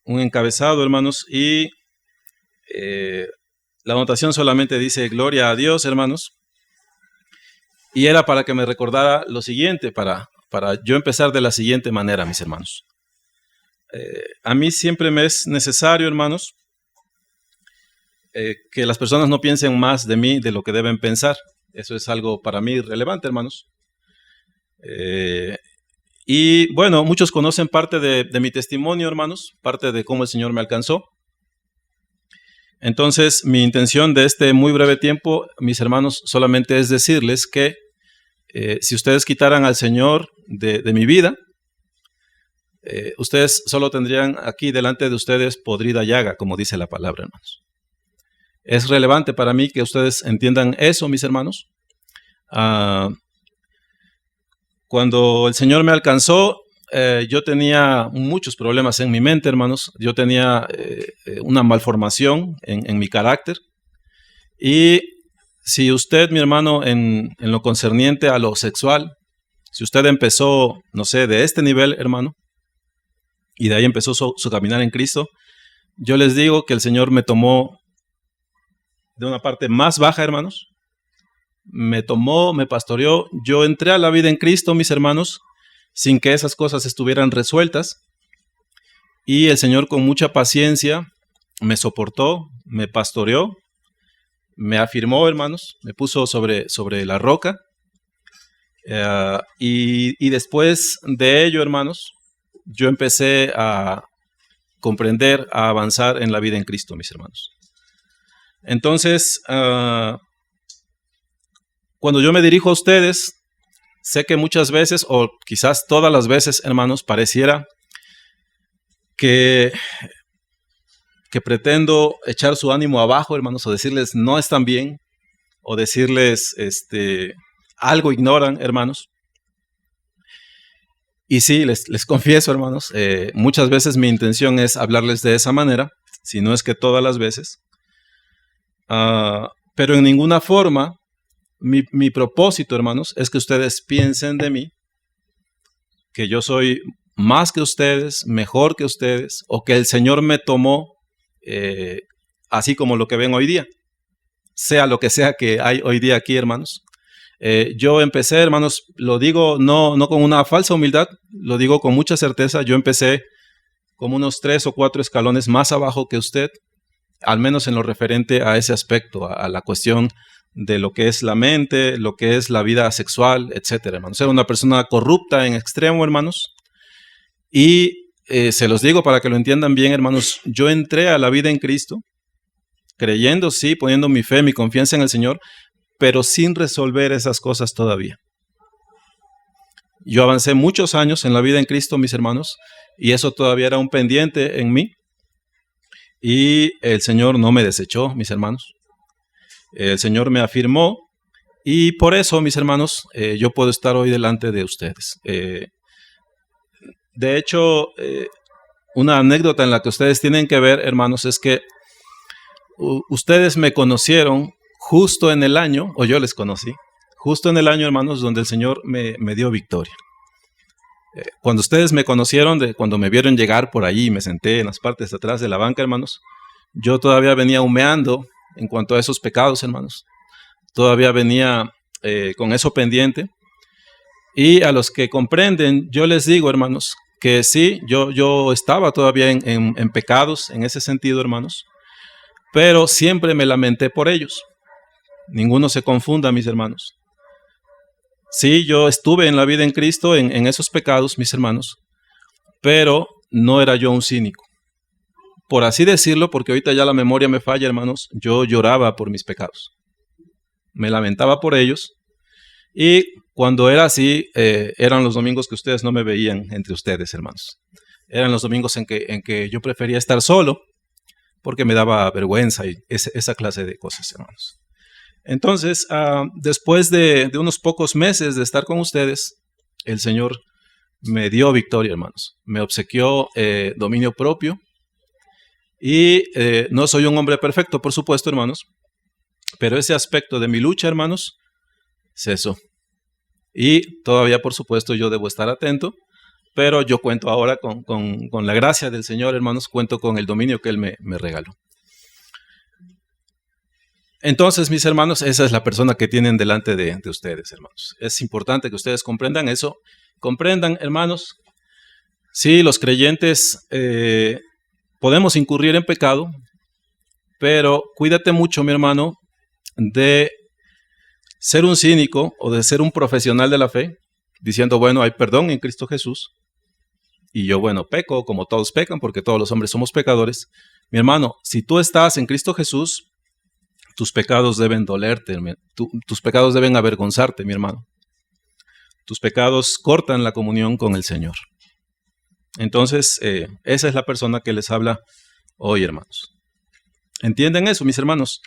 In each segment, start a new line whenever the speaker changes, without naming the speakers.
un encabezado, hermanos, y la anotación solamente dice gloria a Dios, hermanos. Y era para que me recordara lo siguiente, para yo empezar de la siguiente manera, mis hermanos. A mí siempre me es necesario, hermanos, que las personas no piensen más de mí de lo que deben pensar. Eso es algo para mí relevante, hermanos. Y bueno, muchos conocen parte de mi testimonio, hermanos, parte de cómo el Señor me alcanzó. Entonces, mi intención de este muy breve tiempo, mis hermanos, solamente es decirles que si ustedes quitaran al Señor de mi vida, ustedes solo tendrían aquí delante de ustedes podrida llaga, como dice la palabra, hermanos. Es relevante para mí que ustedes entiendan eso, mis hermanos. Cuando el Señor me alcanzó, yo tenía muchos problemas en mi mente, hermanos. Yo tenía una malformación en mi carácter. Y si usted, mi hermano, en lo concerniente a lo sexual, si usted empezó, no sé, de este nivel, hermano, y de ahí empezó su caminar en Cristo, yo les digo que el Señor me tomó de una parte más baja, hermanos. Me tomó, me pastoreó. Yo entré a la vida en Cristo, mis hermanos, sin que esas cosas estuvieran resueltas. Y el Señor con mucha paciencia me soportó, me pastoreó, me afirmó, hermanos, me puso sobre la roca. Y después de ello, hermanos, yo empecé a comprender, a avanzar en la vida en Cristo, mis hermanos. Entonces, cuando yo me dirijo a ustedes, sé que muchas veces, o quizás todas las veces, hermanos, pareciera que pretendo echar su ánimo abajo, hermanos, o decirles no están bien, o decirles algo ignoran, hermanos. Y sí, les confieso, hermanos, muchas veces mi intención es hablarles de esa manera, si no es que todas las veces. Pero en ninguna forma, mi propósito, hermanos, es que ustedes piensen de mí que yo soy más que ustedes, mejor que ustedes, o que el Señor me tomó así como lo que ven hoy día, sea lo que sea que hay hoy día aquí, hermanos. Yo empecé, hermanos, lo digo no con una falsa humildad, lo digo con mucha certeza. Yo empecé como unos 3 o 4 escalones más abajo que usted, al menos en lo referente a ese aspecto, a la cuestión de lo que es la mente, lo que es la vida sexual, etcétera, hermanos. Era una persona corrupta en extremo, hermanos. Y se los digo para que lo entiendan bien, hermanos. Yo entré a la vida en Cristo, creyendo, sí, poniendo mi fe, mi confianza en el Señor, pero sin resolver esas cosas todavía. Yo avancé muchos años en la vida en Cristo, mis hermanos, y eso todavía era un pendiente en mí. Y el Señor no me desechó, mis hermanos. El Señor me afirmó, y por eso, mis hermanos, yo puedo estar hoy delante de ustedes. De hecho, una anécdota en la que ustedes tienen que ver, hermanos, es que ustedes me conocieron justo en el año, o yo les conocí, justo en el año, hermanos, donde el Señor me dio victoria. Cuando ustedes me conocieron, cuando me vieron llegar por allí y me senté en las partes de atrás de la banca, hermanos, yo todavía venía humeando en cuanto a esos pecados, hermanos. Todavía venía con eso pendiente. Y a los que comprenden, yo les digo, hermanos, que sí, yo estaba todavía en pecados en ese sentido, hermanos, pero siempre me lamenté por ellos. Ninguno se confunda, mis hermanos. Sí, yo estuve en la vida en Cristo, en esos pecados, mis hermanos, pero no era yo un cínico. Por así decirlo, porque ahorita ya la memoria me falla, hermanos, yo lloraba por mis pecados. Me lamentaba por ellos. Y cuando era así, eran los domingos que ustedes no me veían entre ustedes, hermanos. Eran los domingos en que yo prefería estar solo, porque me daba vergüenza y esa clase de cosas, hermanos. Entonces, después de unos pocos meses de estar con ustedes, el Señor me dio victoria, hermanos. Me obsequió dominio propio. Y no soy un hombre perfecto, por supuesto, hermanos, pero ese aspecto de mi lucha, hermanos, cesó. Y todavía, por supuesto, yo debo estar atento pero yo cuento ahora con la gracia del Señor, hermanos, cuento con el dominio que Él me regaló. Entonces, mis hermanos, esa es la persona que tienen delante de ustedes, hermanos. Es importante que ustedes comprendan eso. Comprendan, hermanos, sí, los creyentes podemos incurrir en pecado, pero cuídate mucho, mi hermano, de ser un cínico o de ser un profesional de la fe, diciendo, bueno, hay perdón en Cristo Jesús, y yo, bueno, peco como todos pecan, porque todos los hombres somos pecadores. Mi hermano, si tú estás en Cristo Jesús, tus pecados deben dolerte, tus pecados deben avergonzarte, mi hermano. Tus pecados cortan la comunión con el Señor. Entonces, esa es la persona que les habla hoy, hermanos. ¿Entienden eso, mis hermanos?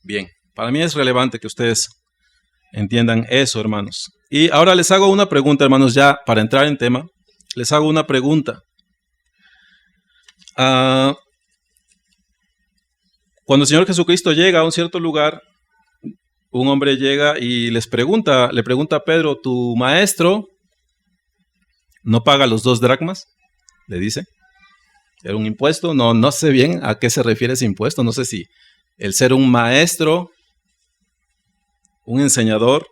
Bien, para mí es relevante que ustedes entiendan eso, hermanos. Y ahora les hago una pregunta, hermanos, ya para entrar en tema. Les hago una pregunta. Cuando el Señor Jesucristo llega a un cierto lugar, un hombre llega y le pregunta a Pedro, ¿tu maestro no paga los 2 dracmas? Le dice. Era un impuesto, no sé bien a qué se refiere ese impuesto, no sé si el ser un maestro, un enseñador,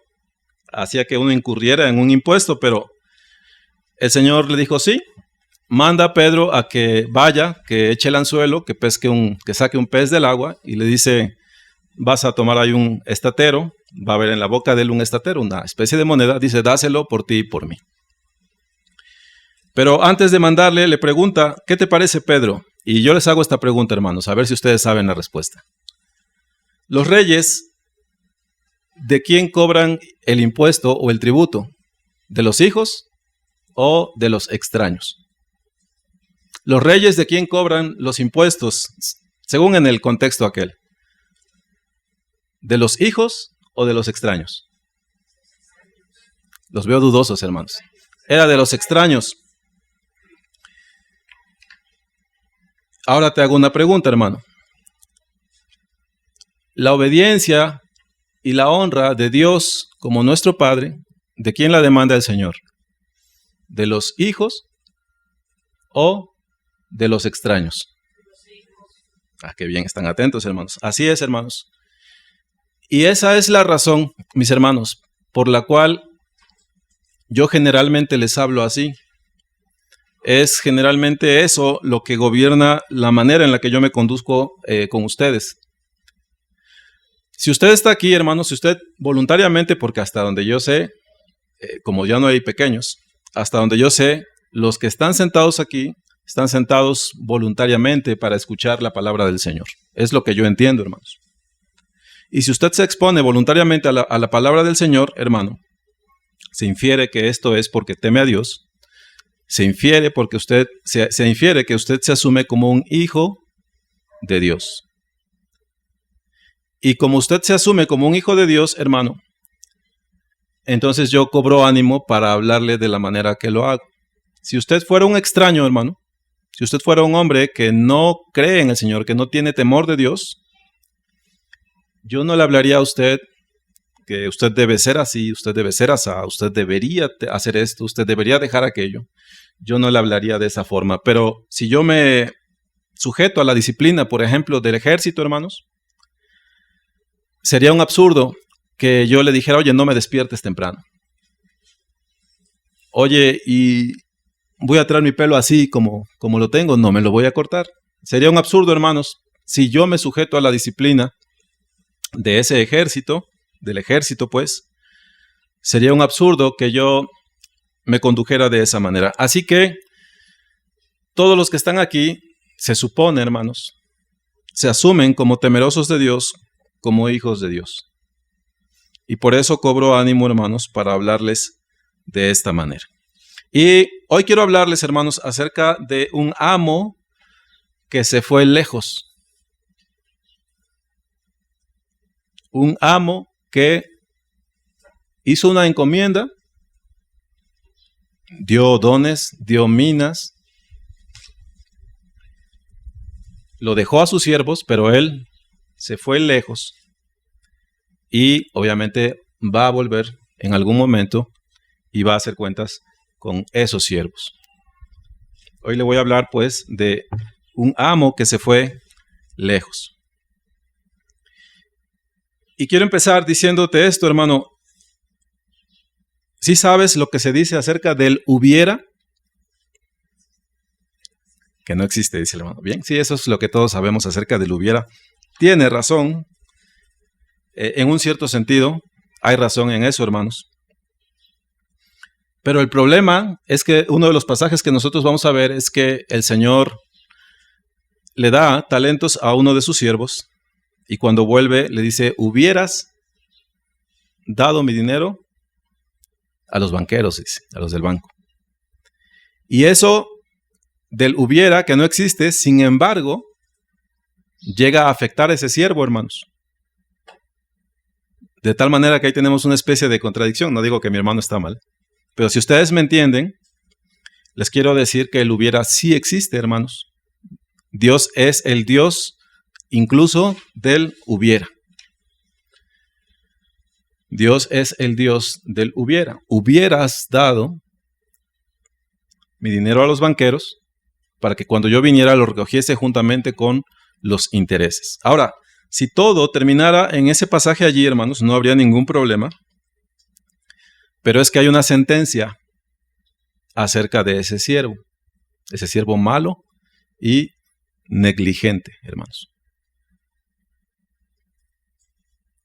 hacía que uno incurriera en un impuesto, pero el Señor le dijo, sí, manda a Pedro a que vaya, que eche el anzuelo, que saque un pez del agua, y le dice, vas a tomar ahí un estatero, va a haber en la boca de él un estatero, una especie de moneda, dice, dáselo por ti y por mí. Pero antes de mandarle, le pregunta, ¿qué te parece, Pedro? Y yo les hago esta pregunta, hermanos, a ver si ustedes saben la respuesta. Los reyes, ¿de quién cobran el impuesto o el tributo? ¿De los hijos o de los extraños? Los reyes, ¿de quién cobran los impuestos? Según en el contexto aquel. ¿De los hijos o de los extraños? Los veo dudosos, hermanos. Era de los extraños. Ahora te hago una pregunta, hermano. La obediencia y la honra de Dios como nuestro Padre, ¿de quién la demanda el Señor? ¿De los hijos o de los extraños? Qué bien, están atentos, hermanos. Así es, hermanos. Y esa es la razón, mis hermanos, por la cual yo generalmente les hablo así. Es generalmente eso lo que gobierna la manera en la que yo me conduzco con ustedes. Si usted está aquí, hermanos, si usted voluntariamente, porque hasta donde yo sé, como ya no hay pequeños, hasta donde yo sé, los que están sentados aquí, están sentados voluntariamente para escuchar la palabra del Señor. Es lo que yo entiendo, hermanos. Y si usted se expone voluntariamente a la palabra del Señor, hermano, se infiere que esto es porque teme a Dios. Se infiere que usted se asume como un hijo de Dios. Y como usted se asume como un hijo de Dios, hermano, entonces yo cobro ánimo para hablarle de la manera que lo hago. Si usted fuera un extraño, hermano, si usted fuera un hombre que no cree en el Señor, que no tiene temor de Dios, yo no le hablaría a usted que usted debe ser así, usted debe ser asá, usted debería hacer esto, usted debería dejar aquello. Yo no le hablaría de esa forma. Pero si yo me sujeto a la disciplina, por ejemplo, del ejército, hermanos, sería un absurdo que yo le dijera, oye, no me despiertes temprano. Oye, y voy a traer mi pelo así como lo tengo, no me lo voy a cortar. Sería un absurdo, hermanos, si yo me sujeto a la disciplina de ese ejército, del ejército, pues, sería un absurdo que yo me condujera de esa manera. Así que todos los que están aquí, se supone, hermanos, se asumen como temerosos de Dios, como hijos de Dios. Y por eso cobro ánimo, hermanos, para hablarles de esta manera. Y hoy quiero hablarles, hermanos, acerca de un amo que se fue lejos. Un amo que hizo una encomienda, dio dones, dio minas, lo dejó a sus siervos, pero él se fue lejos y obviamente va a volver en algún momento y va a hacer cuentas con esos siervos. Hoy le voy a hablar pues de un amo que se fue lejos. Y quiero empezar diciéndote esto, hermano. ¿Sí sabes lo que se dice acerca del hubiera? Que no existe, dice el hermano. Bien, sí, eso es lo que todos sabemos acerca del hubiera. Tiene razón. En un cierto sentido, hay razón en eso, hermanos. Pero el problema es que uno de los pasajes que nosotros vamos a ver es que el Señor le da talentos a uno de sus siervos y cuando vuelve le dice, hubieras dado mi dinero a los banqueros, dice, a los del banco. Y eso del hubiera, que no existe, sin embargo, llega a afectar a ese siervo, hermanos. De tal manera que ahí tenemos una especie de contradicción. No digo que mi hermano está mal, pero si ustedes me entienden, les quiero decir que el hubiera sí existe, hermanos. Dios es el Dios incluso del hubiera. Dios es el Dios del hubiera. Hubieras dado mi dinero a los banqueros para que cuando yo viniera lo recogiese juntamente con los intereses. Ahora, si todo terminara en ese pasaje allí, hermanos, no habría ningún problema. Pero es que hay una sentencia acerca de ese siervo malo y negligente, hermanos.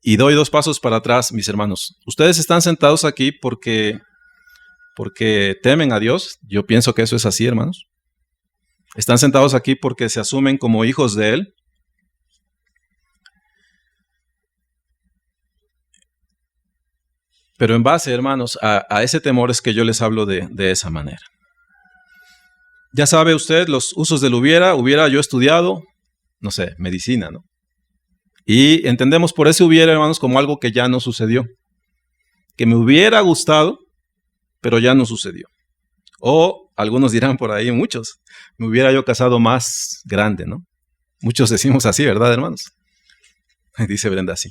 Y doy 2 pasos para atrás, mis hermanos. Ustedes están sentados aquí porque temen a Dios. Yo pienso que eso es así, hermanos. Están sentados aquí porque se asumen como hijos de Él. Pero en base, hermanos, a ese temor es que yo les hablo de esa manera. Ya sabe usted los usos del hubiera yo estudiado, no sé, medicina, ¿no? Y entendemos por ese hubiera, hermanos, como algo que ya no sucedió. Que me hubiera gustado, pero ya no sucedió. O algunos dirán por ahí, muchos, me hubiera yo casado más grande, ¿no? Muchos decimos así, ¿verdad, hermanos? Dice Brenda así.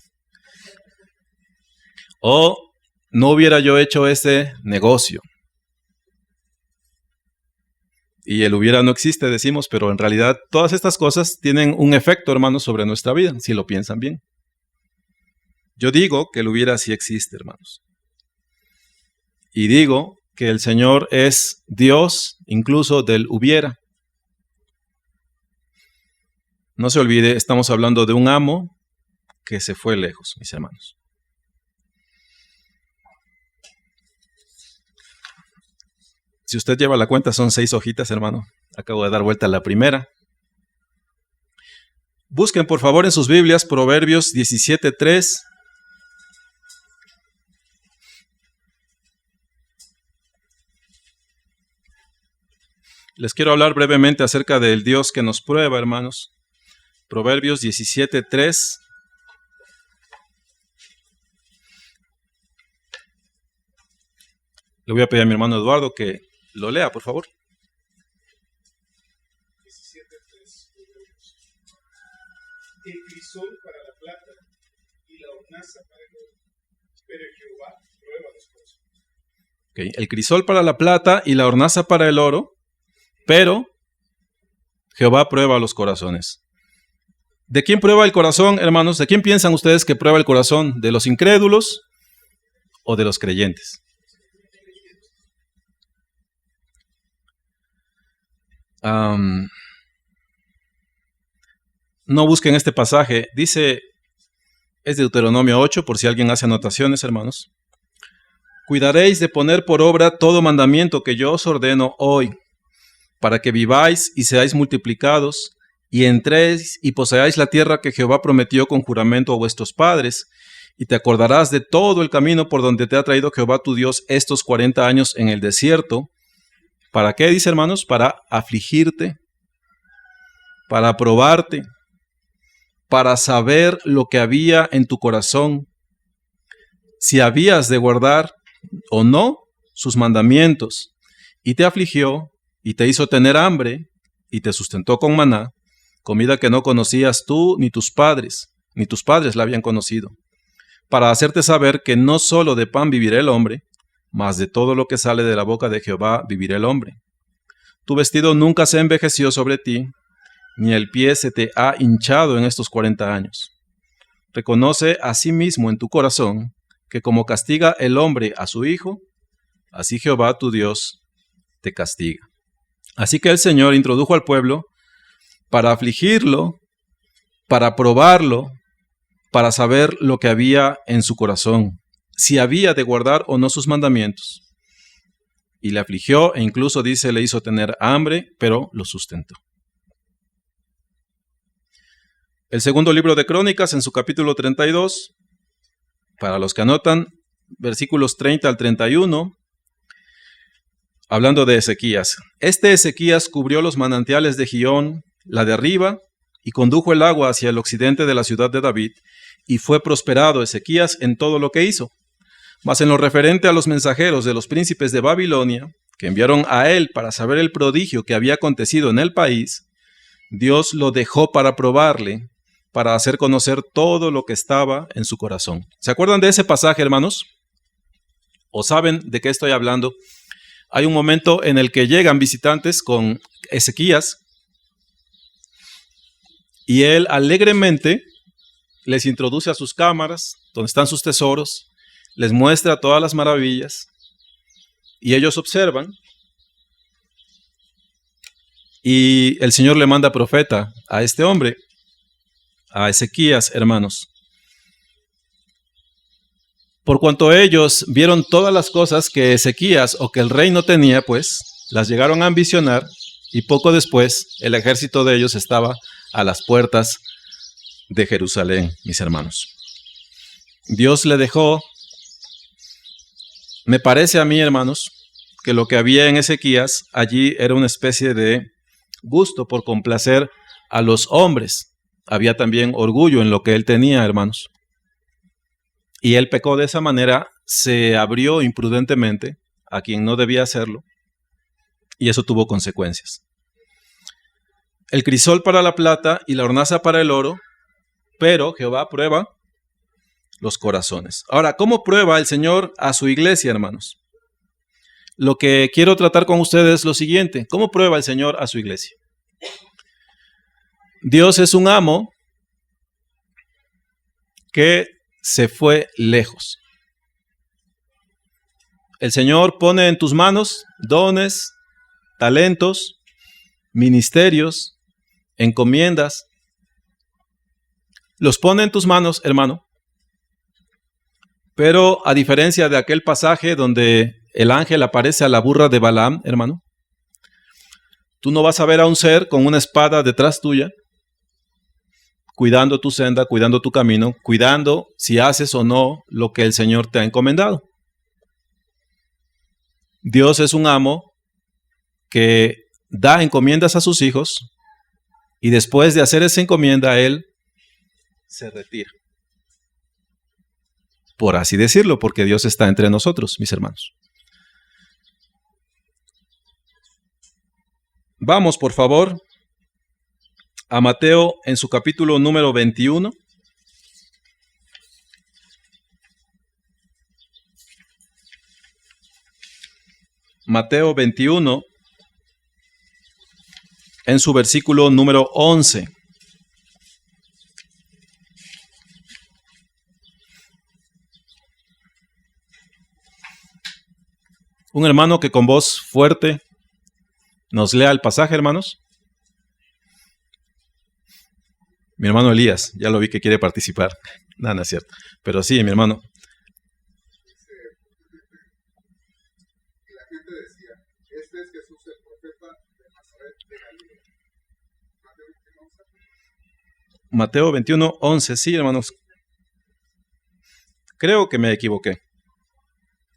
O no hubiera yo hecho ese negocio. Y el hubiera no existe, decimos, pero en realidad todas estas cosas tienen un efecto, hermanos, sobre nuestra vida, si lo piensan bien. Yo digo que el hubiera sí existe, hermanos. Y digo que el Señor es Dios incluso del hubiera. No se olvide, estamos hablando de un amo que se fue lejos, mis hermanos. Si usted lleva la cuenta, son 6 hojitas, hermano. Acabo de dar vuelta a la primera. Busquen, por favor, en sus Biblias, Proverbios 17:3. Les quiero hablar brevemente acerca del Dios que nos prueba, hermanos. Proverbios 17:3. Le voy a pedir a mi hermano Eduardo que lo lea, por favor.
17:3. El crisol para la plata y la hornaza para el oro, pero Jehová prueba los corazones.
Okay. El crisol para la plata y la hornaza para el oro, pero Jehová prueba los corazones. ¿De quién prueba el corazón, hermanos? ¿De quién piensan ustedes que prueba el corazón? ¿De los incrédulos o de los creyentes? No busquen este pasaje. Dice, es Deuteronomio 8, por si alguien hace anotaciones, hermanos. Cuidaréis de poner por obra todo mandamiento que yo os ordeno hoy, para que viváis y seáis multiplicados, y entréis y poseáis la tierra que Jehová prometió con juramento a vuestros padres, y te acordarás de todo el camino por donde te ha traído Jehová tu Dios estos 40 años en el desierto. ¿Para qué, dice, hermanos? Para afligirte, para probarte, para saber lo que había en tu corazón, si habías de guardar o no sus mandamientos. Y te afligió, y te hizo tener hambre, y te sustentó con maná, comida que no conocías tú ni tus padres la habían conocido, para hacerte saber que no solo de pan vivirá el hombre, mas de todo lo que sale de la boca de Jehová vivirá el hombre. Tu vestido nunca se envejeció sobre ti, ni el pie se te ha hinchado en estos 40 años. Reconoce a sí mismo en tu corazón que como castiga el hombre a su hijo, así Jehová tu Dios te castiga. Así que el Señor introdujo al pueblo para afligirlo, para probarlo, para saber lo que había en su corazón, si había de guardar o no sus mandamientos. Y le afligió e incluso dice, le hizo tener hambre, pero lo sustentó. El segundo libro de Crónicas, en su capítulo 32, para los que anotan, versículos 30 al 31, hablando de Ezequías. Este Ezequías cubrió los manantiales de Gihón, la de arriba, y condujo el agua hacia el occidente de la ciudad de David, y fue prosperado Ezequías en todo lo que hizo. Mas en lo referente a los mensajeros de los príncipes de Babilonia, que enviaron a él para saber el prodigio que había acontecido en el país, Dios lo dejó para probarle, para hacer conocer todo lo que estaba en su corazón. ¿Se acuerdan de ese pasaje, hermanos? ¿O saben de qué estoy hablando? Hay un momento en el que llegan visitantes con Ezequías y él alegremente les introduce a sus cámaras, donde están sus tesoros, les muestra todas las maravillas y ellos observan y el Señor le manda profeta a este hombre, a Ezequías, hermanos. Por cuanto ellos vieron todas las cosas que Ezequías o que el rey no tenía, pues las llegaron a ambicionar y poco después el ejército de ellos estaba a las puertas de Jerusalén, mis hermanos. Dios le dejó, me parece a mí, hermanos, que lo que había en Ezequías allí era una especie de gusto por complacer a los hombres. Había también orgullo en lo que él tenía, hermanos. Y él pecó de esa manera, se abrió imprudentemente a quien no debía hacerlo, y eso tuvo consecuencias. El crisol para la plata y la hornaza para el oro, pero Jehová prueba los corazones. Ahora, ¿cómo prueba el Señor a su iglesia, hermanos? Lo que quiero tratar con ustedes es lo siguiente. ¿Cómo prueba el Señor a su iglesia? Dios es un amo que se fue lejos. El Señor pone en tus manos dones, talentos, ministerios, encomiendas. Los pone en tus manos, hermano. Pero a diferencia de aquel pasaje donde el ángel aparece a la burra de Balaam, hermano, tú no vas a ver a un ser con una espada detrás tuya, cuidando tu senda, cuidando tu camino, cuidando si haces o no lo que el Señor te ha encomendado. Dios es un amo que da encomiendas a sus hijos y después de hacer esa encomienda, Él se retira. Por así decirlo, porque Dios está entre nosotros, mis hermanos. Vamos, por favor, a Mateo en su capítulo número 21. Mateo 21, en su versículo número 11. Un hermano que con voz fuerte nos lea el pasaje, hermanos. Mi hermano Elías, ya lo vi que quiere participar. No, no es cierto. Pero sí, mi hermano.
La gente decía, este es Jesús el profeta de Nazaret de Galilea.
Mateo 21, 11, sí, hermanos. Creo que me equivoqué.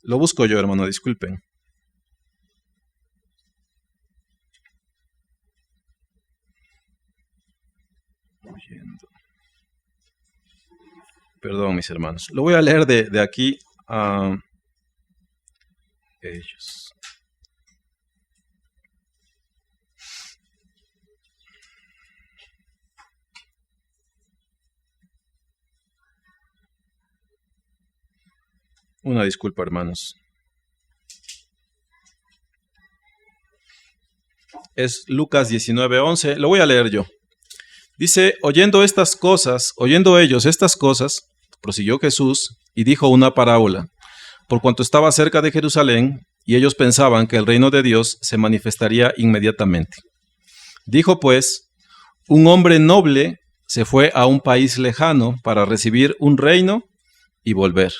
Lo busco yo, hermano, disculpen. Perdón, mis hermanos. Lo voy a leer de aquí a ellos. Una disculpa, hermanos. es Lucas 19:11. Lo voy a leer yo. Dice, oyendo ellos estas cosas, prosiguió Jesús y dijo una parábola, por cuanto estaba cerca de Jerusalén, y ellos pensaban que el reino de Dios se manifestaría inmediatamente. Dijo pues, un hombre noble se fue a un país lejano para recibir un reino y volver.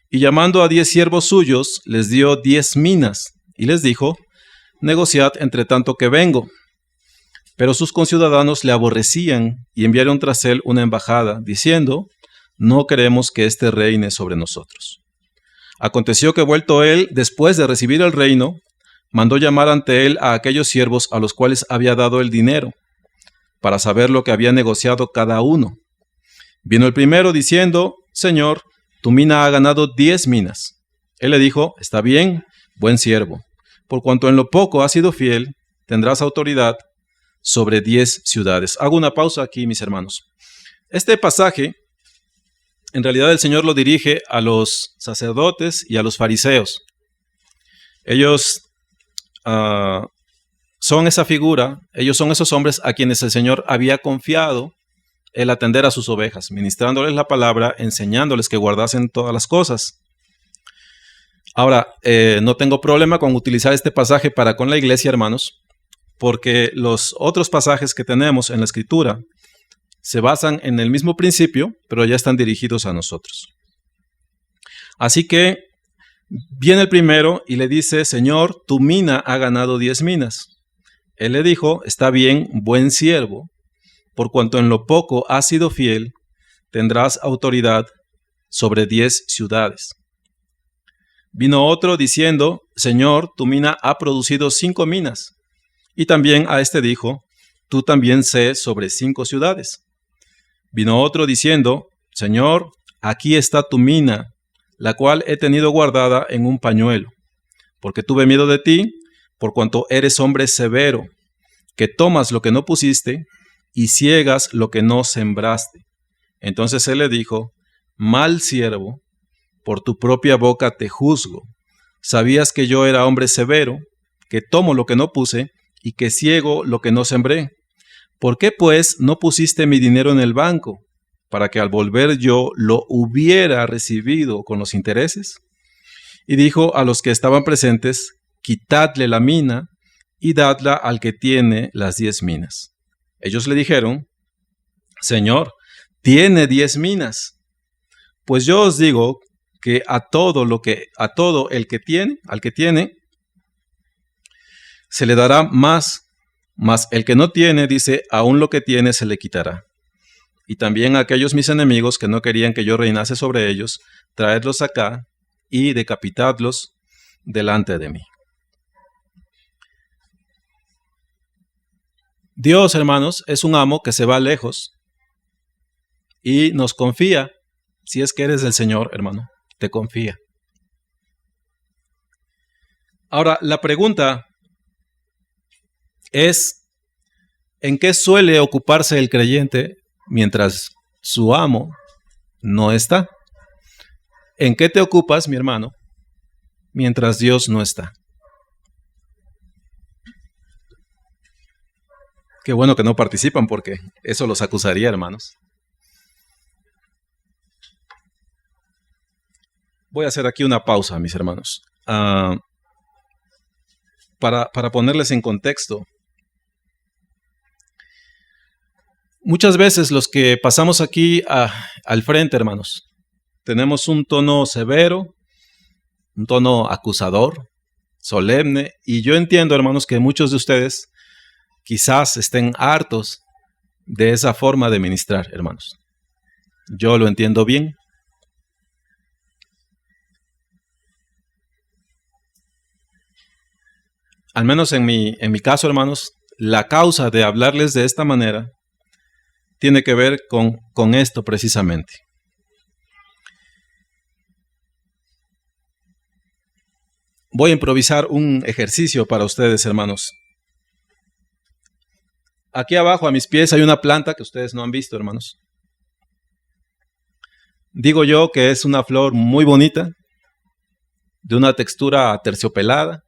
Y llamando a 10 siervos suyos, les dio 10 minas, y les dijo, negociad entre tanto que vengo. Pero sus conciudadanos le aborrecían y enviaron tras él una embajada, diciendo, no queremos que éste reine sobre nosotros. Aconteció que vuelto él, después de recibir el reino, mandó llamar ante él a aquellos siervos a los cuales había dado el dinero, para saber lo que había negociado cada uno. Vino el primero diciendo, Señor, tu mina ha ganado 10 minas. Él le dijo, está bien, buen siervo, por cuanto en lo poco has sido fiel, tendrás autoridad sobre 10 ciudades. Hago una pausa aquí, mis hermanos. Este pasaje, en realidad el Señor lo dirige a los sacerdotes y a los fariseos. Ellos son esa figura, ellos son esos hombres a quienes el Señor había confiado el atender a sus ovejas, ministrándoles la palabra, enseñándoles que guardasen todas las cosas. Ahora, no tengo problema con utilizar este pasaje para con la iglesia, hermanos, porque los otros pasajes que tenemos en la Escritura se basan en el mismo principio, pero ya están dirigidos a nosotros. Así que viene el primero y le dice, Señor, tu mina ha ganado 10 minas. Él le dijo, está bien, buen siervo, por cuanto en lo poco has sido fiel, tendrás autoridad sobre 10 ciudades. Vino otro diciendo, Señor, tu mina ha producido 5 minas. Y también a este dijo, tú también sé sobre 5 ciudades. Vino otro diciendo, Señor, aquí está tu mina, la cual he tenido guardada en un pañuelo, porque tuve miedo de ti, por cuanto eres hombre severo, que tomas lo que no pusiste y ciegas lo que no sembraste. Entonces él le dijo, mal siervo, por tu propia boca te juzgo. Sabías que yo era hombre severo, que tomo lo que no puse y que ciego lo que no sembré. ¿Por qué pues no pusiste mi dinero en el banco, para que al volver yo lo hubiera recibido con los intereses? Y dijo a los que estaban presentes, quitadle la mina y dadla al que tiene las 10 minas. Ellos le dijeron, Señor, tiene 10 minas. Pues yo os digo que a todo el que tiene, al que tiene, se le dará más, mas el que no tiene, dice, aún lo que tiene se le quitará. Y también a aquellos mis enemigos que no querían que yo reinase sobre ellos, traedlos acá y decapitadlos delante de mí. Dios, hermanos, es un amo que se va lejos y nos confía. Si es que eres del Señor, hermano, te confía. Ahora, la pregunta es, ¿en qué suele ocuparse el creyente mientras su amo no está? ¿En qué te ocupas, mi hermano, mientras Dios no está? Qué bueno que no participan porque eso los acusaría, hermanos. Voy a hacer aquí una pausa, mis hermanos, para ponerles en contexto. Muchas veces los que pasamos aquí al frente, hermanos, tenemos un tono severo, un tono acusador, solemne, y yo entiendo, hermanos, que muchos de ustedes quizás estén hartos de esa forma de ministrar, hermanos. Yo lo entiendo bien. Al menos en mi caso, hermanos, la causa de hablarles de esta manera tiene que ver con esto precisamente. Voy a improvisar un ejercicio para ustedes, hermanos. Aquí abajo a mis pies hay una planta que ustedes no han visto, hermanos. Digo yo que es una flor muy bonita, de una textura aterciopelada,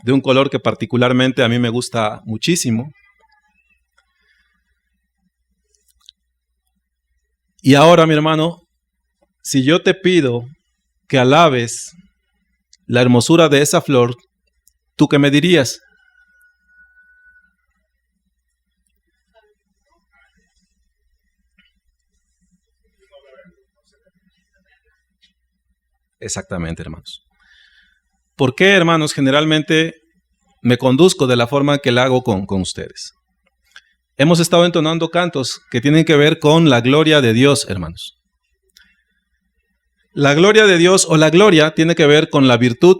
de un color que particularmente a mí me gusta muchísimo. Y ahora, mi hermano, si yo te pido que alabes la hermosura de esa flor, ¿tú qué me dirías? Exactamente, hermanos. ¿Por qué, hermanos, generalmente me conduzco de la forma que la hago con ustedes? Hemos estado entonando cantos que tienen que ver con la gloria de Dios, hermanos. La gloria de Dios o la gloria tiene que ver con la virtud.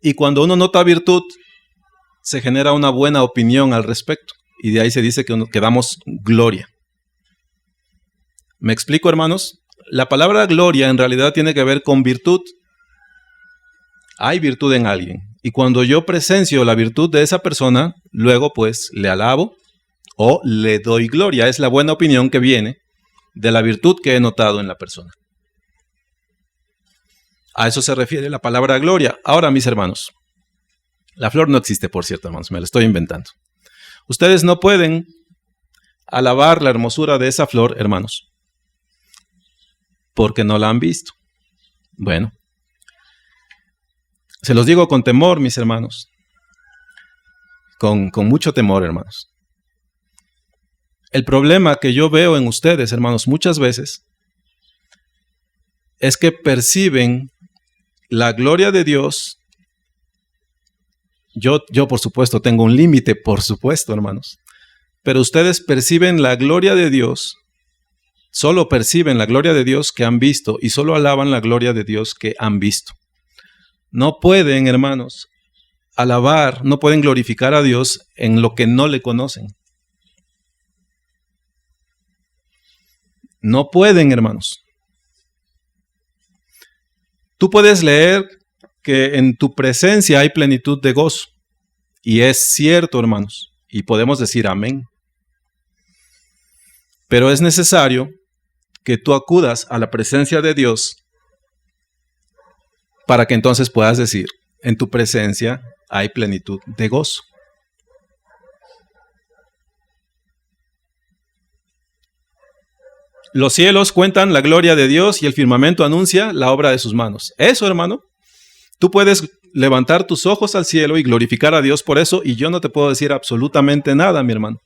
Y cuando uno nota virtud, se genera una buena opinión al respecto. Y de ahí se dice que damos gloria. ¿Me explico, hermanos? La palabra gloria en realidad tiene que ver con virtud. Hay virtud en alguien. Y cuando yo presencio la virtud de esa persona, luego pues le alabo o le doy gloria. Es la buena opinión que viene de la virtud que he notado en la persona. A eso se refiere la palabra gloria. Ahora, mis hermanos, la flor no existe, por cierto, hermanos, me la estoy inventando. Ustedes no pueden alabar la hermosura de esa flor, hermanos, porque no la han visto. Bueno, se los digo con temor, mis hermanos, con mucho temor, hermanos. El problema que yo veo en ustedes, hermanos, muchas veces, es que perciben la gloria de Dios. Yo por supuesto tengo un límite, por supuesto, hermanos, pero ustedes perciben la gloria de Dios, solo perciben la gloria de Dios que han visto y solo alaban la gloria de Dios que han visto. No pueden, hermanos, alabar, no pueden glorificar a Dios en lo que no le conocen. No pueden, hermanos. Tú puedes leer que en tu presencia hay plenitud de gozo. Y es cierto, hermanos. Y podemos decir amén. Pero es necesario que tú acudas a la presencia de Dios para que entonces puedas decir, en tu presencia hay plenitud de gozo. Los cielos cuentan la gloria de Dios y el firmamento anuncia la obra de sus manos. Eso, hermano, tú puedes levantar tus ojos al cielo y glorificar a Dios por eso, y yo no te puedo decir absolutamente nada, mi hermano.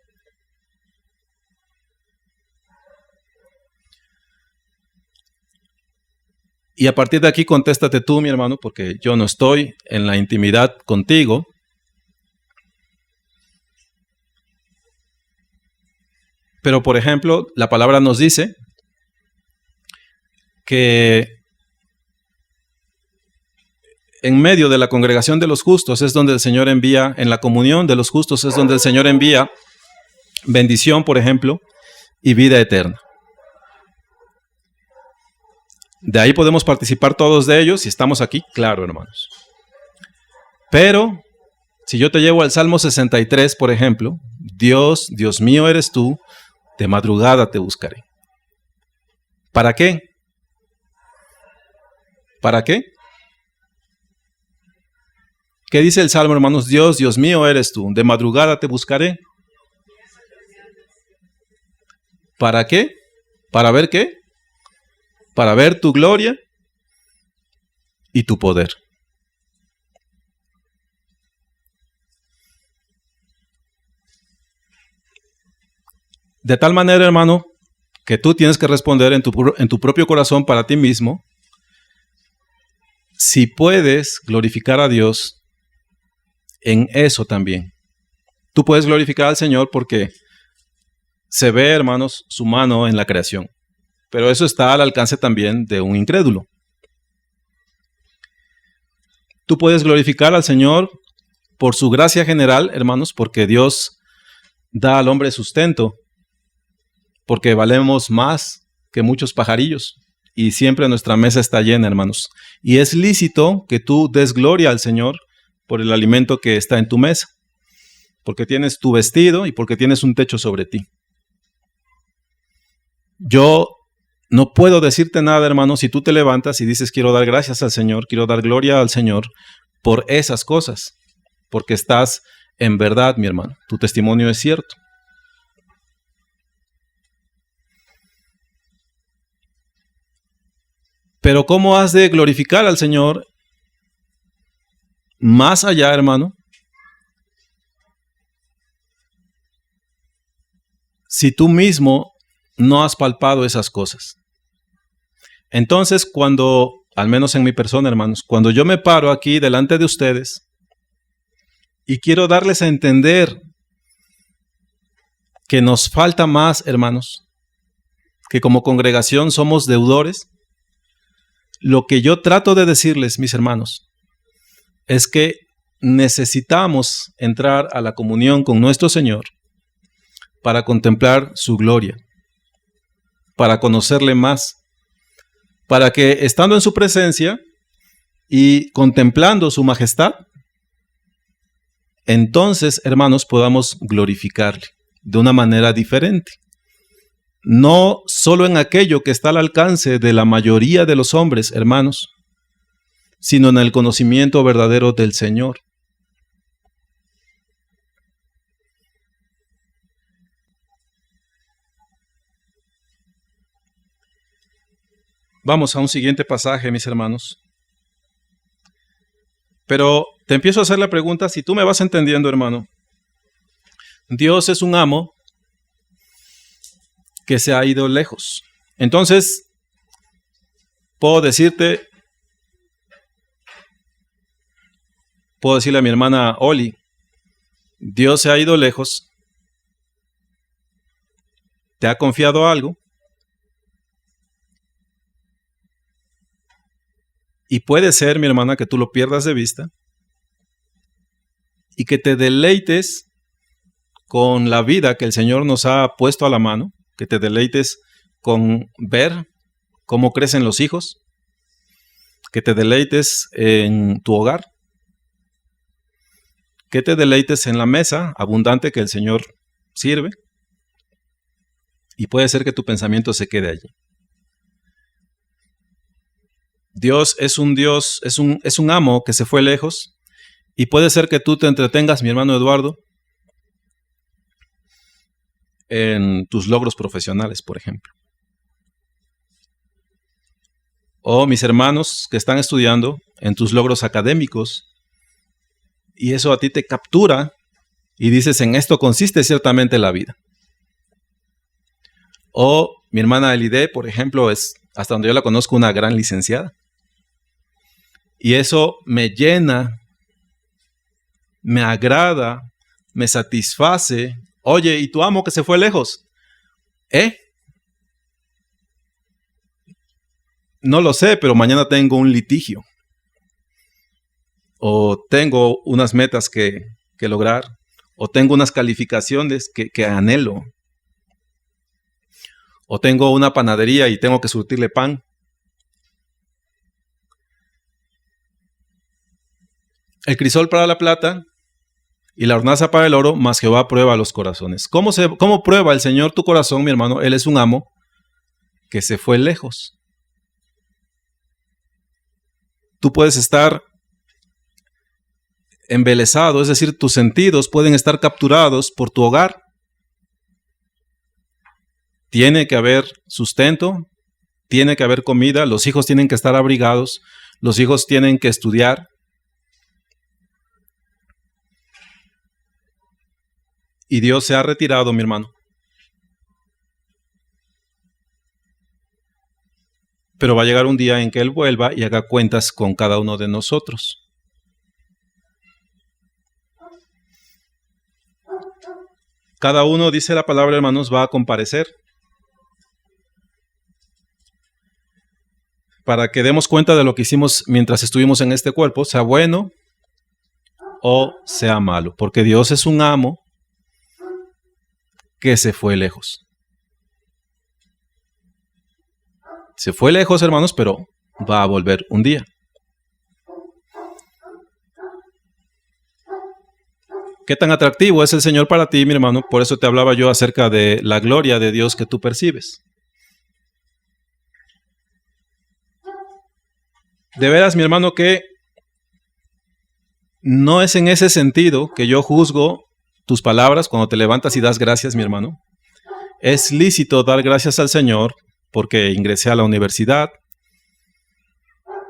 Y a partir de aquí contéstate tú, mi hermano, porque yo no estoy en la intimidad contigo. Pero, por ejemplo, la palabra nos dice que en medio de la congregación de los justos es donde el Señor envía, en la comunión de los justos es donde el Señor envía bendición, por ejemplo, y vida eterna. De ahí podemos participar todos de ellos si estamos aquí, claro, hermanos. Pero, si yo te llevo al Salmo 63, por ejemplo, Dios, Dios mío eres tú, de madrugada te buscaré. ¿Para qué? ¿Para qué? ¿Qué dice el Salmo, hermanos? Dios, Dios mío eres tú, de madrugada te buscaré. ¿Para qué? ¿Para ver qué? Para ver tu gloria y tu poder. De tal manera, hermano, que tú tienes que responder en tu propio corazón para ti mismo, si puedes glorificar a Dios en eso también. Tú puedes glorificar al Señor porque se ve, hermanos, su mano en la creación. Pero eso está al alcance también de un incrédulo. Tú puedes glorificar al Señor por su gracia general, hermanos, porque Dios da al hombre sustento, porque valemos más que muchos pajarillos y siempre nuestra mesa está llena, hermanos. Y es lícito que tú des gloria al Señor por el alimento que está en tu mesa, porque tienes tu vestido y porque tienes un techo sobre ti. Yo no puedo decirte nada, hermano, si tú te levantas y dices quiero dar gracias al Señor, quiero dar gloria al Señor por esas cosas, porque estás en verdad, mi hermano. Tu testimonio es cierto. Pero ¿cómo has de glorificar al Señor más allá, hermano? Si tú mismo no has palpado esas cosas. Entonces, cuando, al menos en mi persona, hermanos, cuando yo me paro aquí delante de ustedes y quiero darles a entender que nos falta más, hermanos, que como congregación somos deudores, lo que yo trato de decirles, mis hermanos, es que necesitamos entrar a la comunión con nuestro Señor para contemplar su gloria, para conocerle más, para que estando en su presencia y contemplando su majestad, entonces, hermanos, podamos glorificarle de una manera diferente. No solo en aquello que está al alcance de la mayoría de los hombres, hermanos, sino en el conocimiento verdadero del Señor. Vamos a un siguiente pasaje, mis hermanos. Pero te empiezo a hacer la pregunta, si tú me vas entendiendo, hermano. Dios es un amo que se ha ido lejos. Entonces, puedo decirle a mi hermana Oli, Dios se ha ido lejos, te ha confiado algo, y puede ser, mi hermana, que tú lo pierdas de vista y que te deleites con la vida que el Señor nos ha puesto a la mano, que te deleites con ver cómo crecen los hijos, que te deleites en tu hogar, que te deleites en la mesa abundante que el Señor sirve, y puede ser que tu pensamiento se quede allí. Dios, es un amo que se fue lejos, y puede ser que tú te entretengas, mi hermano Eduardo, en tus logros profesionales, por ejemplo. O mis hermanos que están estudiando en tus logros académicos, y eso a ti te captura y dices, en esto consiste ciertamente la vida. O mi hermana Elide, por ejemplo, es, hasta donde yo la conozco, una gran licenciada. Y eso me llena, me agrada, me satisface. Oye, ¿y tu amo que se fue lejos? No lo sé, pero mañana tengo un litigio. O tengo unas metas que lograr. O tengo unas calificaciones que anhelo. O tengo una panadería y tengo que surtirle pan. El crisol para la plata y la hornaza para el oro, mas Jehová prueba los corazones. ¿Cómo prueba el Señor tu corazón, mi hermano? Él es un amo que se fue lejos. Tú puedes estar embelesado, es decir, tus sentidos pueden estar capturados por tu hogar. Tiene que haber sustento, tiene que haber comida, los hijos tienen que estar abrigados, los hijos tienen que estudiar. Y Dios se ha retirado, mi hermano. Pero va a llegar un día en que Él vuelva y haga cuentas con cada uno de nosotros. Cada uno, dice la palabra, hermanos, va a comparecer para que demos cuenta de lo que hicimos mientras estuvimos en este cuerpo, sea bueno o sea malo, porque Dios es un amo que se fue lejos. Se fue lejos, hermanos, pero va a volver un día. ¿Qué tan atractivo es el Señor para ti, mi hermano? Por eso te hablaba yo acerca de la gloria de Dios que tú percibes. De veras, mi hermano, que no es en ese sentido que yo juzgo tus palabras cuando te levantas y das gracias, mi hermano. Es lícito dar gracias al Señor porque ingresé a la universidad.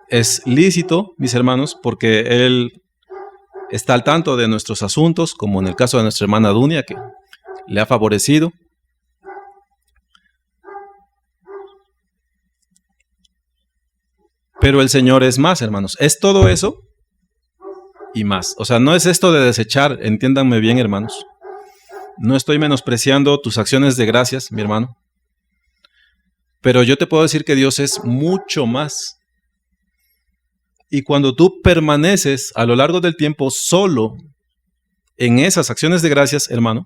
Es lícito, mis hermanos, porque Él está al tanto de nuestros asuntos, como en el caso de nuestra hermana Dunia, que le ha favorecido. Pero el Señor es más, hermanos. Es todo eso y más. O sea, no es esto de desechar, entiéndanme bien, hermanos. No estoy menospreciando tus acciones de gracias, mi hermano. Pero yo te puedo decir que Dios es mucho más. Y cuando tú permaneces a lo largo del tiempo solo en esas acciones de gracias, hermano,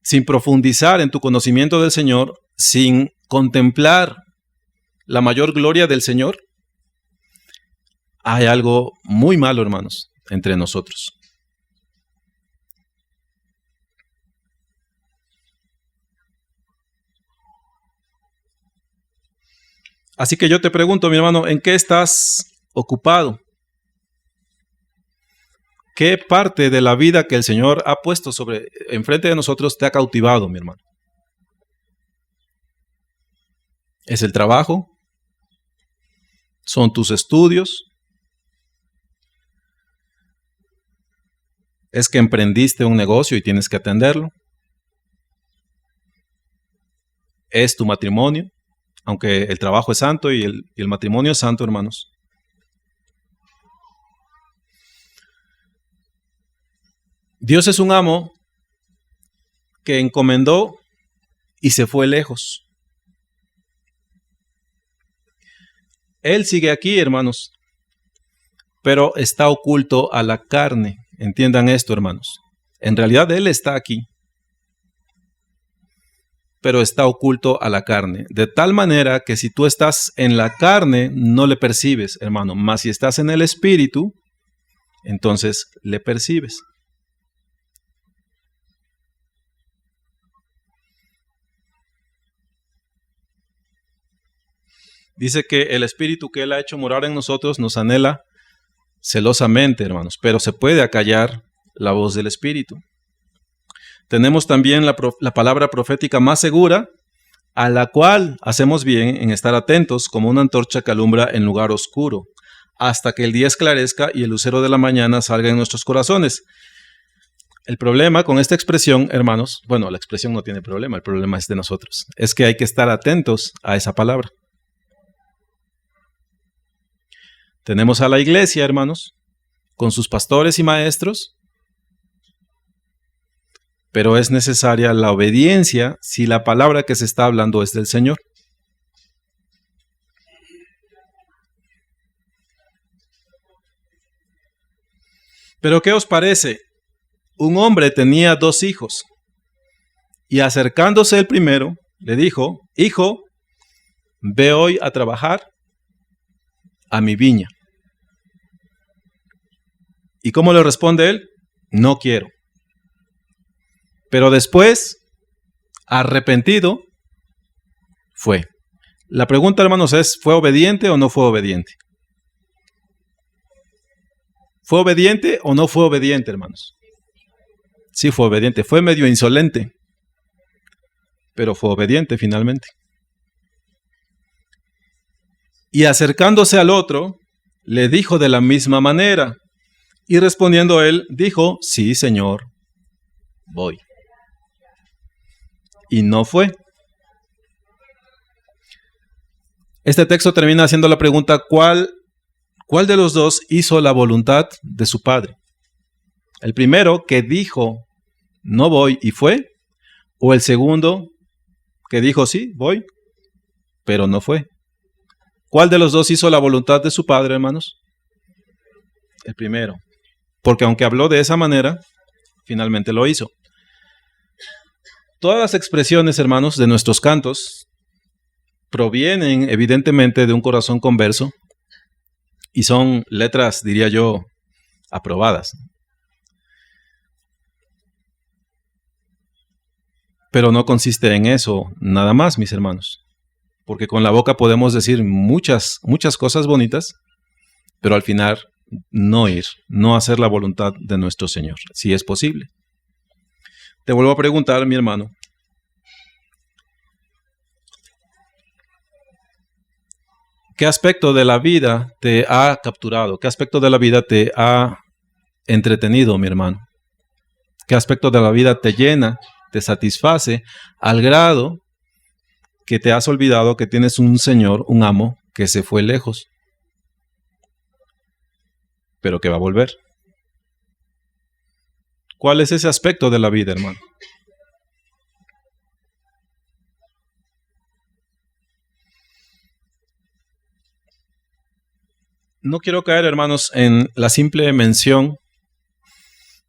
sin profundizar en tu conocimiento del Señor, sin contemplar la mayor gloria del Señor, hay algo muy malo, hermanos, entre nosotros. Así que yo te pregunto, mi hermano, ¿en qué estás ocupado? ¿Qué parte de la vida que el Señor ha puesto enfrente de nosotros te ha cautivado, mi hermano? ¿Es el trabajo? ¿Son tus estudios? ¿Es que emprendiste un negocio y tienes que atenderlo? ¿Es tu matrimonio? Aunque el trabajo es santo y el matrimonio es santo, hermanos. Dios es un amo que encomendó y se fue lejos. Él sigue aquí, hermanos, pero está oculto a la carne. Entiendan esto, hermanos. En realidad Él está aquí, pero está oculto a la carne. De tal manera que si tú estás en la carne, no le percibes, hermano. Mas si estás en el Espíritu, entonces le percibes. Dice que el Espíritu que Él ha hecho morar en nosotros nos anhela celosamente, hermanos, pero se puede acallar la voz del Espíritu. Tenemos también la palabra profética más segura, a la cual hacemos bien en estar atentos como una antorcha que alumbra en lugar oscuro, hasta que el día esclarezca y el lucero de la mañana salga en nuestros corazones. El problema con esta expresión, hermanos, bueno, la expresión no tiene problema, el problema es de nosotros, es que hay que estar atentos a esa palabra. Tenemos a la iglesia, hermanos, con sus pastores y maestros, pero es necesaria la obediencia si la palabra que se está hablando es del Señor. Pero ¿qué os parece? Un hombre tenía 2 hijos, y acercándose el primero, le dijo: Hijo, ve hoy a trabajar a mi viña. ¿Y cómo le responde él? No quiero. Pero después, arrepentido, fue. La pregunta, hermanos, es: ¿fue obediente o no fue obediente? ¿Fue obediente o no fue obediente, hermanos? Sí, fue obediente. Fue medio insolente, pero fue obediente finalmente. Y acercándose al otro, le dijo de la misma manera. Y respondiendo él, dijo: Sí, Señor, voy. Y no fue. Este texto termina haciendo la pregunta: ¿cuál de los dos hizo la voluntad de su padre? ¿El primero que dijo no voy y fue? ¿O el segundo que dijo sí, voy, pero no fue? ¿Cuál de los dos hizo la voluntad de su padre, hermanos? El primero. Porque aunque habló de esa manera, finalmente lo hizo. Todas las expresiones, hermanos, de nuestros cantos provienen evidentemente de un corazón converso y son letras, diría yo, aprobadas. Pero no consiste en eso nada más, mis hermanos. Porque con la boca podemos decir muchas cosas bonitas, pero al final no ir, no hacer la voluntad de nuestro Señor, si es posible. Te vuelvo a preguntar, mi hermano, ¿qué aspecto de la vida te ha capturado? ¿Qué aspecto de la vida te ha entretenido, mi hermano? ¿Qué aspecto de la vida te llena, te satisface al grado que te has olvidado que tienes un Señor, un amo, que se fue lejos, pero que va a volver? ¿Cuál es ese aspecto de la vida, hermano? No quiero caer, hermanos, en la simple mención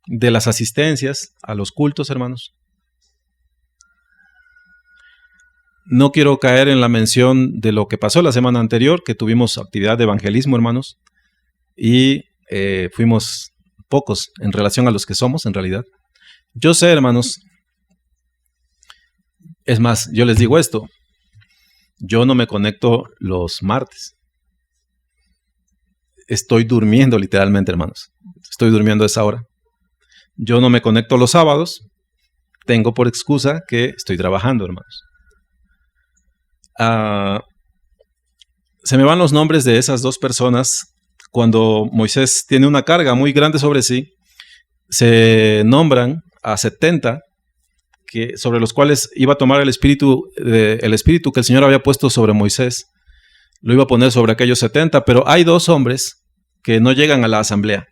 de las asistencias a los cultos, hermanos. No quiero caer en la mención de lo que pasó la semana anterior, que tuvimos actividad de evangelismo, hermanos, y fuimos pocos en relación a los que somos, en realidad. Yo sé, hermanos, es más, yo les digo esto, yo no me conecto los martes. Estoy durmiendo literalmente, hermanos. Estoy durmiendo a esa hora. Yo no me conecto los sábados. Tengo por excusa que estoy trabajando, hermanos. Se me van los nombres de esas dos personas. Cuando Moisés tiene una carga muy grande sobre sí, se nombran a 70 sobre los cuales iba a tomar el espíritu que el Señor había puesto sobre Moisés. Lo iba a poner sobre aquellos 70, pero hay dos hombres que no llegan a la asamblea.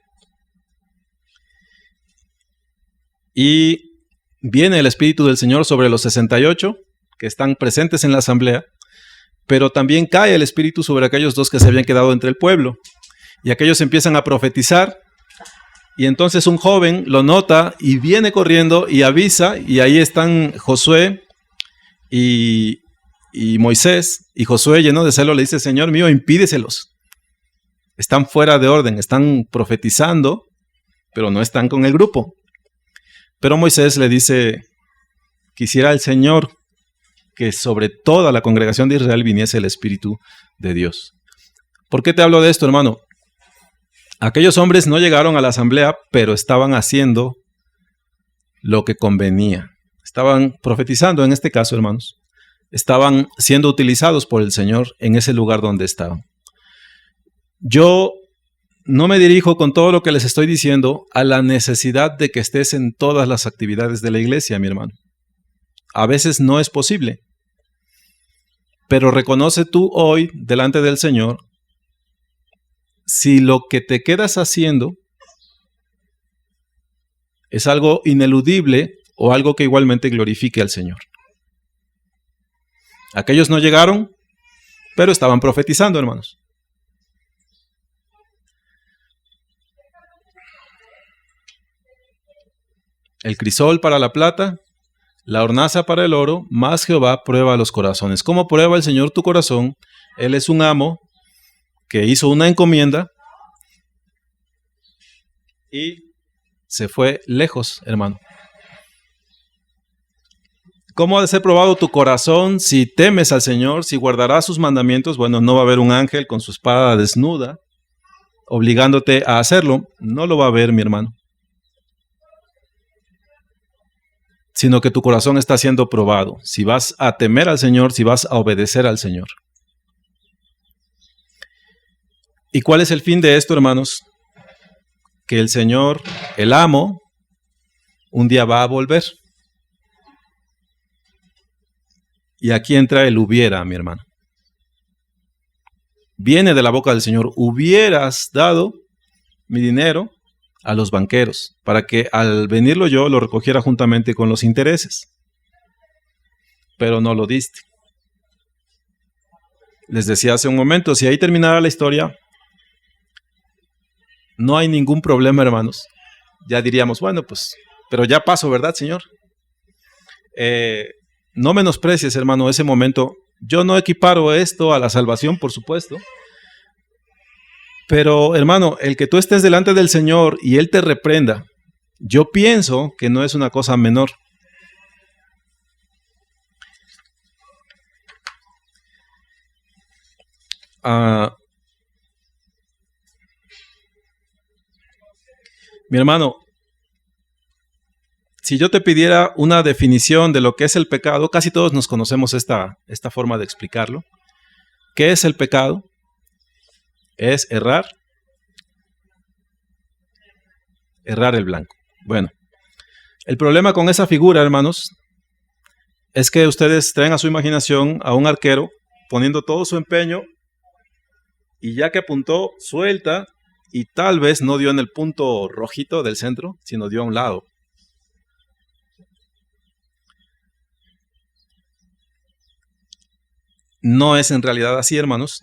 Y viene el Espíritu del Señor sobre los 68 que están presentes en la asamblea, pero también cae el Espíritu sobre aquellos dos que se habían quedado entre el pueblo. Y aquellos empiezan a profetizar, y entonces un joven lo nota y viene corriendo y avisa, y ahí están Josué y Moisés, y Josué, lleno de celo, le dice: Señor mío, impídeselos. Están fuera de orden, están profetizando, pero no están con el grupo. Pero Moisés le dice: quisiera el Señor que sobre toda la congregación de Israel viniese el Espíritu de Dios. ¿Por qué te hablo de esto, hermano? Aquellos hombres no llegaron a la asamblea, pero estaban haciendo lo que convenía. Estaban profetizando, en este caso, hermanos. Estaban siendo utilizados por el Señor en ese lugar donde estaban. Yo no me dirijo con todo lo que les estoy diciendo a la necesidad de que estés en todas las actividades de la iglesia, mi hermano. A veces no es posible. Pero reconoce tú hoy delante del Señor si lo que te quedas haciendo es algo ineludible o algo que igualmente glorifique al Señor. Aquellos no llegaron, pero estaban profetizando, hermanos. El crisol para la plata, la hornaza para el oro, mas Jehová prueba los corazones. ¿Cómo prueba el Señor tu corazón? Él es un amo que hizo una encomienda y se fue lejos, hermano. ¿Cómo ha de ser probado tu corazón si temes al Señor, si guardarás sus mandamientos? Bueno, no va a haber un ángel con su espada desnuda obligándote a hacerlo. No lo va a haber, mi hermano. Sino que tu corazón está siendo probado. Si vas a temer al Señor, si vas a obedecer al Señor. ¿Y cuál es el fin de esto, hermanos? Que el Señor, el amo, un día va a volver. Y aquí entra el hubiera, mi hermano. Viene de la boca del Señor: hubieras dado mi dinero a los banqueros, para que al venirlo yo lo recogiera juntamente con los intereses. Pero no lo diste. Les decía hace un momento, si ahí terminara la historia, no hay ningún problema, hermanos. Ya diríamos, bueno, pues, pero ya pasó, ¿verdad, Señor? No menosprecies, hermano, ese momento. Yo no equiparo esto a la salvación, por supuesto. Pero, hermano, el que tú estés delante del Señor y Él te reprenda, yo pienso que no es una cosa menor. Mi hermano, si yo te pidiera una definición de lo que es el pecado, casi todos nos conocemos esta forma de explicarlo. ¿Qué es el pecado? Es errar el blanco. Bueno, el problema con esa figura, hermanos, es que ustedes traen a su imaginación a un arquero poniendo todo su empeño y ya que apuntó, suelta y tal vez no dio en el punto rojito del centro, sino dio a un lado. No es en realidad así, hermanos,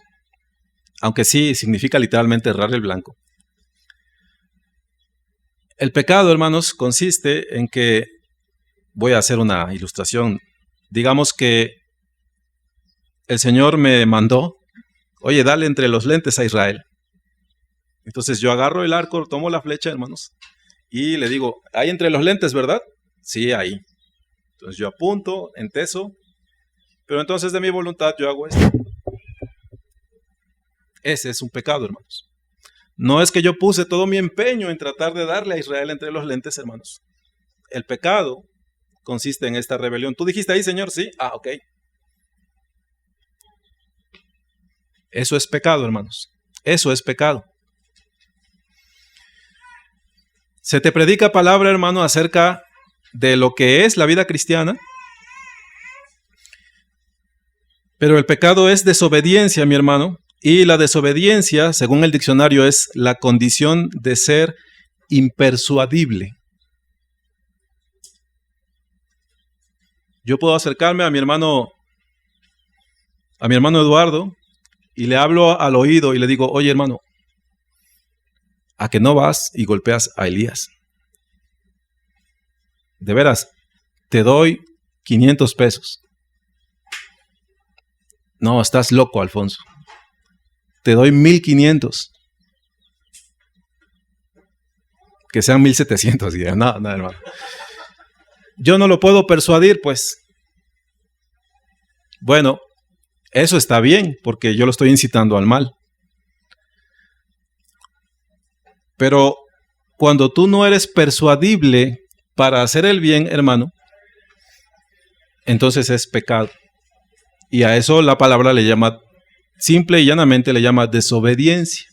aunque sí significa literalmente errar el blanco. El pecado, hermanos, consiste en que, voy a hacer una ilustración, digamos que el Señor me mandó, oye, dale entre los lentes a Israel. Entonces yo agarro el arco, tomo la flecha, hermanos, y le digo, ¿hay entre los lentes, verdad? Sí, ahí. Entonces yo apunto, enteso, pero entonces de mi voluntad yo hago esto. Ese es un pecado, hermanos. No es que yo puse todo mi empeño en tratar de darle a Israel entre los lentes, hermanos. El pecado consiste en esta rebelión. ¿Tú dijiste ahí, Señor? Sí. Ah, ok. Eso es pecado, hermanos. Eso es pecado. Se te predica palabra, hermano, acerca de lo que es la vida cristiana, pero el pecado es desobediencia, mi hermano, y la desobediencia, según el diccionario, es la condición de ser impersuadible. Yo puedo acercarme a mi hermano Eduardo y le hablo al oído y le digo, oye, hermano, ¿a que no vas y golpeas a Elías? De veras, te doy 500 pesos. No, estás loco, Alfonso. Te doy 1500. Que sean 1700. No, hermano. Yo no lo puedo persuadir, pues. Bueno, eso está bien, porque yo lo estoy incitando al mal. Pero cuando tú no eres persuadible para hacer el bien, hermano, entonces es pecado. Y a eso la palabra le llama, simple y llanamente le llama desobediencia.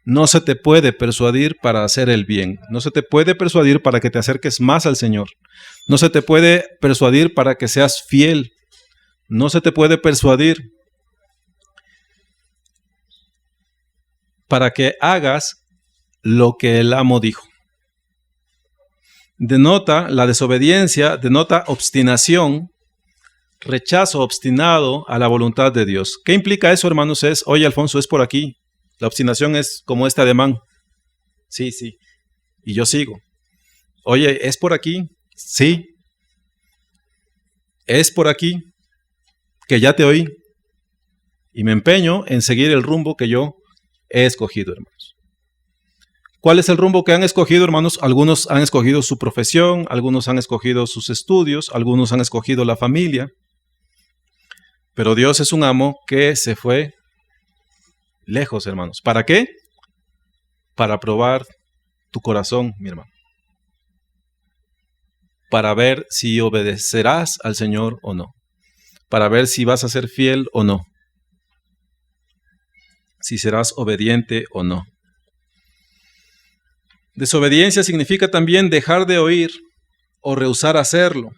No se te puede persuadir para hacer el bien. No se te puede persuadir para que te acerques más al Señor. No se te puede persuadir para que seas fiel. No se te puede persuadir para que hagas lo que el amo dijo. Denota la desobediencia, denota obstinación, rechazo obstinado a la voluntad de Dios. ¿Qué implica eso, hermanos? Oye, Alfonso, es por aquí. La obstinación es como este ademán. Sí. Y yo sigo. Oye, ¿es por aquí? Sí. Es por aquí que ya te oí. Y me empeño en seguir el rumbo que yo he escogido, hermanos. ¿Cuál es el rumbo que han escogido, hermanos? Algunos han escogido su profesión, algunos han escogido sus estudios, algunos han escogido la familia. Pero Dios es un amo que se fue lejos, hermanos. ¿Para qué? Para probar tu corazón, mi hermano. Para ver si obedecerás al Señor o no. Para ver si vas a ser fiel o no. Si serás obediente o no. Desobediencia significa también dejar de oír o rehusar hacerlo.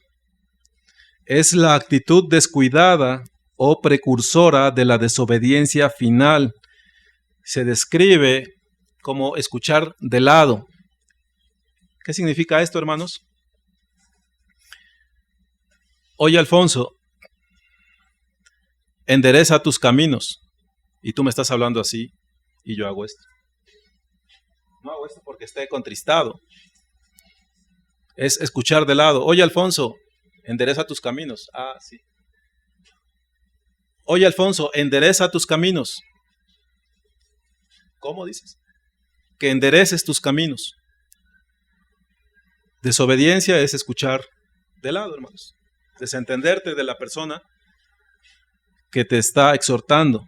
Es la actitud descuidada o precursora de la desobediencia final. Se describe como escuchar de lado. ¿Qué significa esto, hermanos? Oye, Alfonso, endereza tus caminos. Y tú me estás hablando así y yo hago esto. No hago esto porque esté contristado. Es escuchar de lado. Oye, Alfonso, endereza tus caminos. Ah, sí. Oye, Alfonso, endereza tus caminos. ¿Cómo dices? Que endereces tus caminos. Desobediencia es escuchar de lado, hermanos. Desentenderte de la persona que te está exhortando.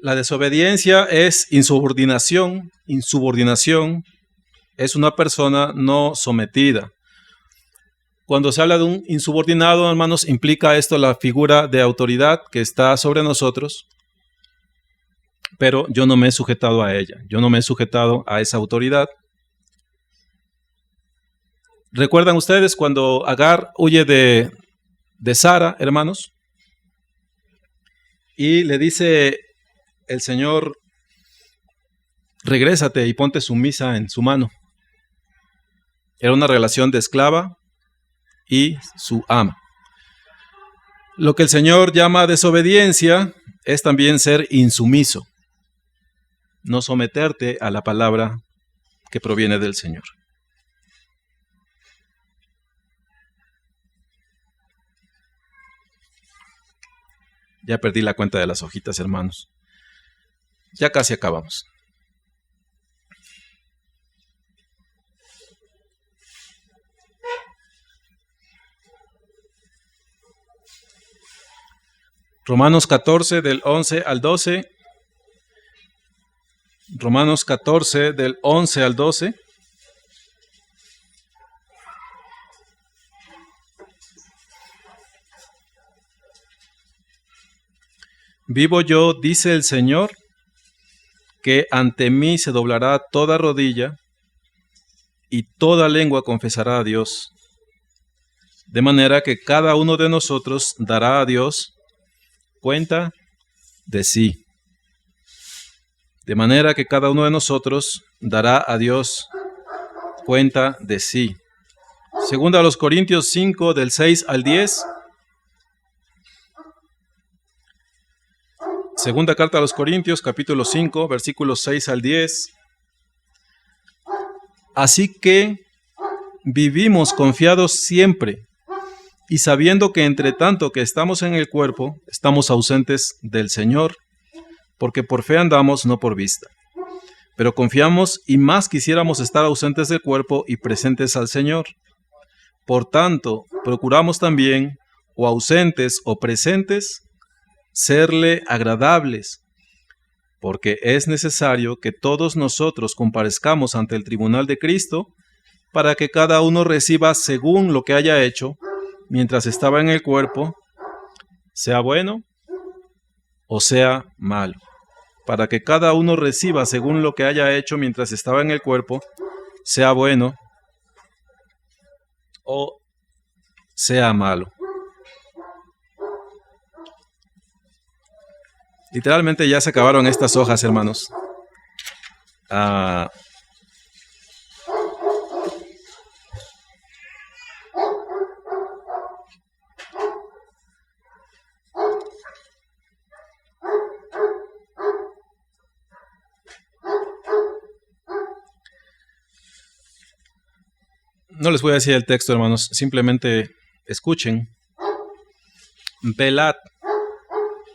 La desobediencia es insubordinación. Insubordinación es una persona no sometida. Cuando se habla de un insubordinado, hermanos, implica esto la figura de autoridad que está sobre nosotros, pero yo no me he sujetado a ella, yo no me he sujetado a esa autoridad. ¿Recuerdan ustedes cuando Agar huye de Sara, hermanos? Y le dice el Señor, regrésate y ponte sumisa en su mano. Era una relación de esclava y su ama. Lo que el Señor llama desobediencia es también ser insumiso, no someterte a la palabra que proviene del Señor. Ya perdí la cuenta de las hojitas, hermanos. Ya casi acabamos. Romanos 14 del 11 al 12. Romanos 14 del 11 al 12. Vivo yo, dice el Señor, que ante mí se doblará toda rodilla y toda lengua confesará a Dios. De manera que cada uno de nosotros dará a Dios cuenta de sí. De manera que cada uno de nosotros dará a Dios cuenta de sí. Segunda a los Corintios 5, del 6 al 10. Segunda carta a los Corintios, capítulo 5, versículos 6 al 10. Así que vivimos confiados siempre, y sabiendo que entre tanto que estamos en el cuerpo, estamos ausentes del Señor, porque por fe andamos, no por vista. Pero confiamos y más quisiéramos estar ausentes del cuerpo y presentes al Señor. Por tanto, procuramos también, o ausentes o presentes, serle agradables, porque es necesario que todos nosotros comparezcamos ante el tribunal de Cristo, para que cada uno reciba según lo que haya hecho, mientras estaba en el cuerpo, sea bueno o sea malo. Para que cada uno reciba según lo que haya hecho mientras estaba en el cuerpo, sea bueno o sea malo. Literalmente ya se acabaron estas hojas, hermanos. No les voy a decir el texto, hermanos, simplemente escuchen. Velad,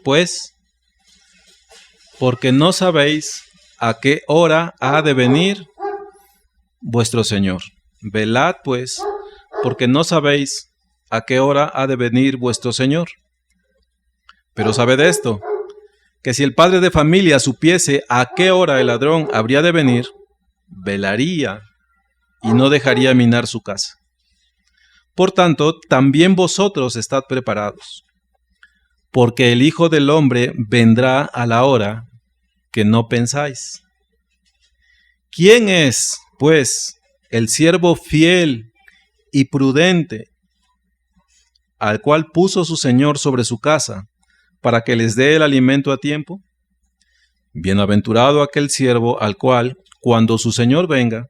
pues, porque no sabéis a qué hora ha de venir vuestro Señor. Velad, pues, porque no sabéis a qué hora ha de venir vuestro Señor. Pero sabed esto, que si el padre de familia supiese a qué hora el ladrón habría de venir, velaría y no dejaría minar su casa. Por tanto, también vosotros estad preparados, porque el Hijo del Hombre vendrá a la hora que no pensáis. ¿Quién es, pues, el siervo fiel y prudente, al cual puso su Señor sobre su casa, para que les dé el alimento a tiempo? Bienaventurado aquel siervo al cual, cuando su Señor venga,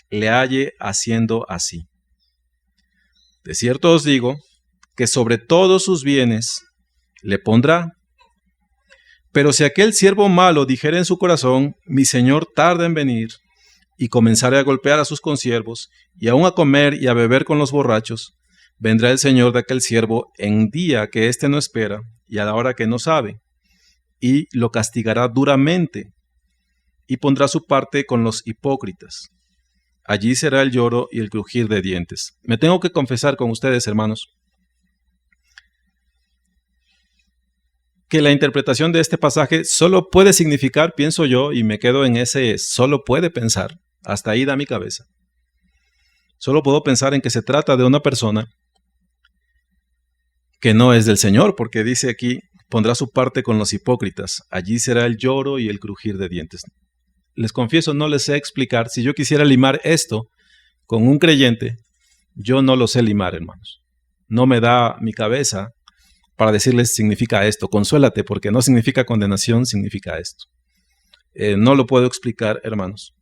le halle haciendo así. De cierto os digo, que sobre todos sus bienes le pondrá. Pero si aquel siervo malo dijere en su corazón, mi Señor tarda en venir, y comenzare a golpear a sus consiervos, y aun a comer y a beber con los borrachos, vendrá el Señor de aquel siervo en día que éste no espera, y a la hora que no sabe, y lo castigará duramente, y pondrá su parte con los hipócritas. Allí será el lloro y el crujir de dientes. Me tengo que confesar con ustedes, hermanos, que la interpretación de este pasaje solo puede significar, pienso yo, y me quedo en ese solo puede pensar, hasta ahí da mi cabeza. Solo puedo pensar en que se trata de una persona que no es del Señor, porque dice aquí, pondrá su parte con los hipócritas, allí será el lloro y el crujir de dientes. Les confieso, no les sé explicar. Si yo quisiera limar esto con un creyente, yo no lo sé limar, hermanos. No me da mi cabeza para decirles significa esto, consuélate, porque no significa condenación, significa esto. No lo puedo explicar, hermanos.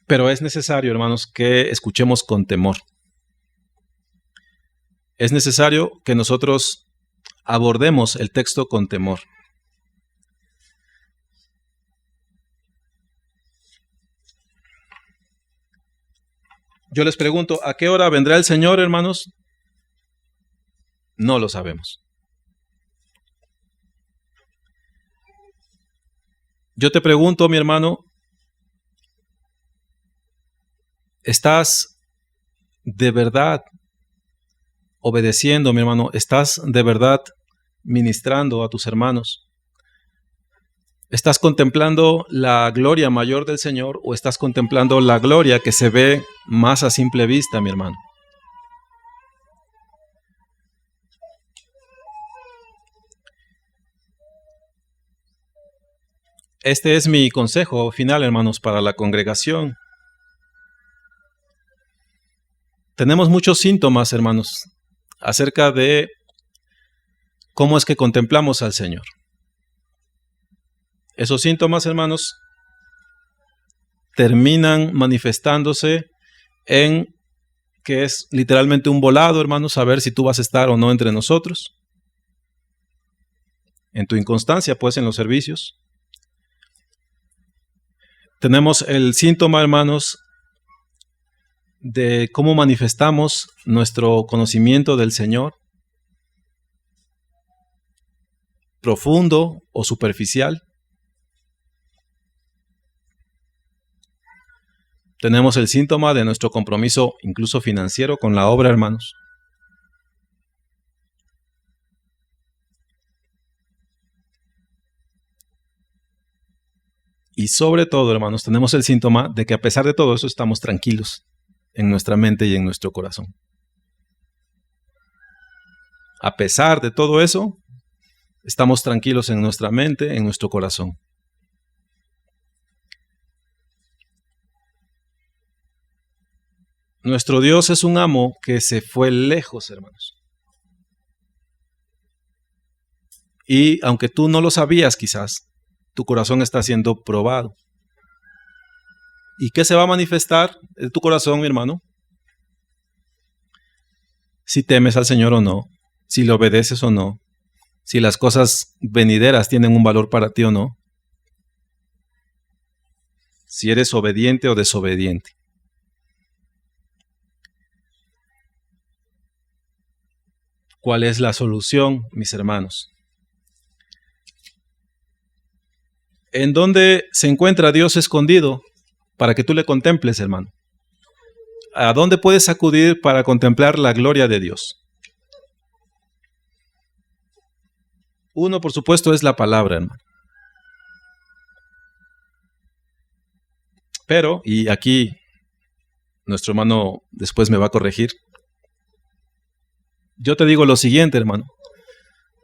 Pero es necesario, hermanos, que escuchemos con temor. Es necesario que nosotros abordemos el texto con temor. Yo les pregunto, ¿a qué hora vendrá el Señor, hermanos? No lo sabemos. Yo te pregunto, mi hermano, ¿estás de verdad obedeciendo, mi hermano? ¿Estás de verdad ministrando a tus hermanos? ¿Estás contemplando la gloria mayor del Señor o estás contemplando la gloria que se ve más a simple vista, mi hermano? Este es mi consejo final, hermanos, para la congregación. Tenemos muchos síntomas, hermanos, acerca de cómo es que contemplamos al Señor. Esos síntomas, hermanos, terminan manifestándose en que es literalmente un volado, hermanos, saber si tú vas a estar o no entre nosotros. En tu inconstancia, pues, en los servicios. Tenemos el síntoma, hermanos, de cómo manifestamos nuestro conocimiento del Señor, profundo o superficial. Tenemos el síntoma de nuestro compromiso, incluso financiero, con la obra, hermanos. Y sobre todo, hermanos, tenemos el síntoma de que a pesar de todo eso estamos tranquilos en nuestra mente y en nuestro corazón. A pesar de todo eso, estamos tranquilos en nuestra mente, en nuestro corazón. Nuestro Dios es un amo que se fue lejos, hermanos. Y aunque tú no lo sabías quizás, tu corazón está siendo probado. ¿Y qué se va a manifestar de tu corazón, mi hermano? Si temes al Señor o no, si le obedeces o no, si las cosas venideras tienen un valor para ti o no, si eres obediente o desobediente. ¿Cuál es la solución, mis hermanos? ¿En dónde se encuentra Dios escondido para que tú le contemples, hermano? ¿A dónde puedes acudir para contemplar la gloria de Dios? Uno, por supuesto, es la palabra, hermano. Pero, y aquí nuestro hermano después me va a corregir, yo te digo lo siguiente, hermano.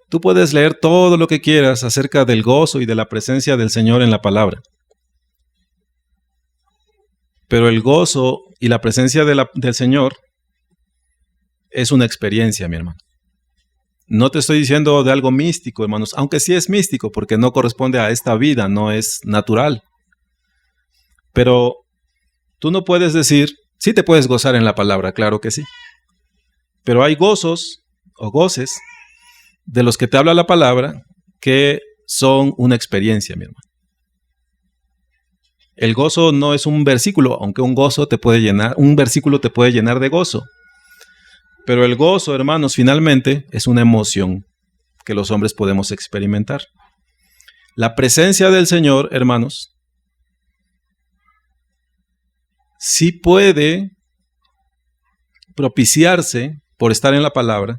Tú puedes leer todo lo que quieras acerca del gozo y de la presencia del Señor en la palabra. Pero el gozo y la presencia del Señor es una experiencia, mi hermano. No te estoy diciendo de algo místico, hermanos, aunque sí es místico, porque no corresponde a esta vida, no es natural. Pero tú no puedes decir, sí te puedes gozar en la palabra, claro que sí. Pero hay gozos o goces de los que te habla la palabra que son una experiencia, mi hermano. El gozo no es un versículo, aunque un versículo te puede llenar de gozo. Pero el gozo, hermanos, finalmente es una emoción que los hombres podemos experimentar. La presencia del Señor, hermanos, sí puede propiciarse por estar en la palabra,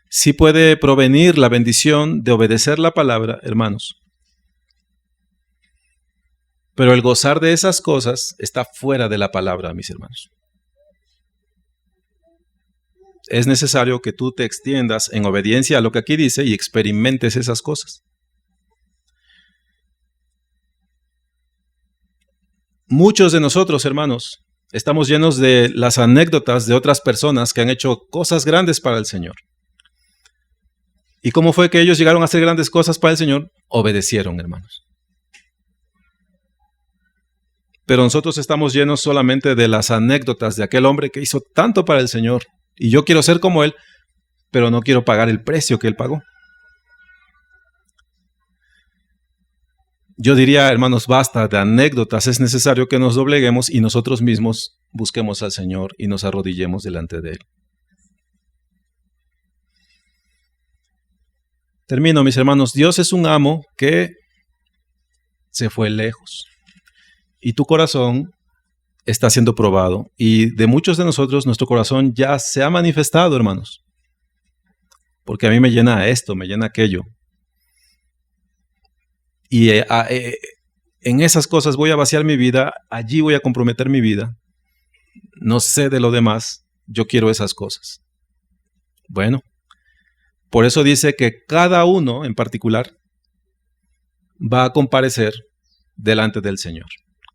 sí puede provenir la bendición de obedecer la palabra, hermanos. Pero el gozar de esas cosas está fuera de la palabra, mis hermanos. Es necesario que tú te extiendas en obediencia a lo que aquí dice y experimentes esas cosas. Muchos de nosotros, hermanos, estamos llenos de las anécdotas de otras personas que han hecho cosas grandes para el Señor. ¿Y cómo fue que ellos llegaron a hacer grandes cosas para el Señor? Obedecieron, hermanos. Pero nosotros estamos llenos solamente de las anécdotas de aquel hombre que hizo tanto para el Señor. Y yo quiero ser como él, pero no quiero pagar el precio que él pagó. Yo diría, hermanos, basta de anécdotas, es necesario que nos dobleguemos y nosotros mismos busquemos al Señor y nos arrodillemos delante de Él. Termino, mis hermanos. Dios es un amo que se fue lejos y tu corazón está siendo probado. Y de muchos de nosotros, nuestro corazón ya se ha manifestado, hermanos. Porque a mí me llena esto, me llena aquello. Y en esas cosas voy a vaciar mi vida, allí voy a comprometer mi vida. No sé de lo demás, yo quiero esas cosas. Bueno, por eso dice que cada uno en particular va a comparecer delante del Señor.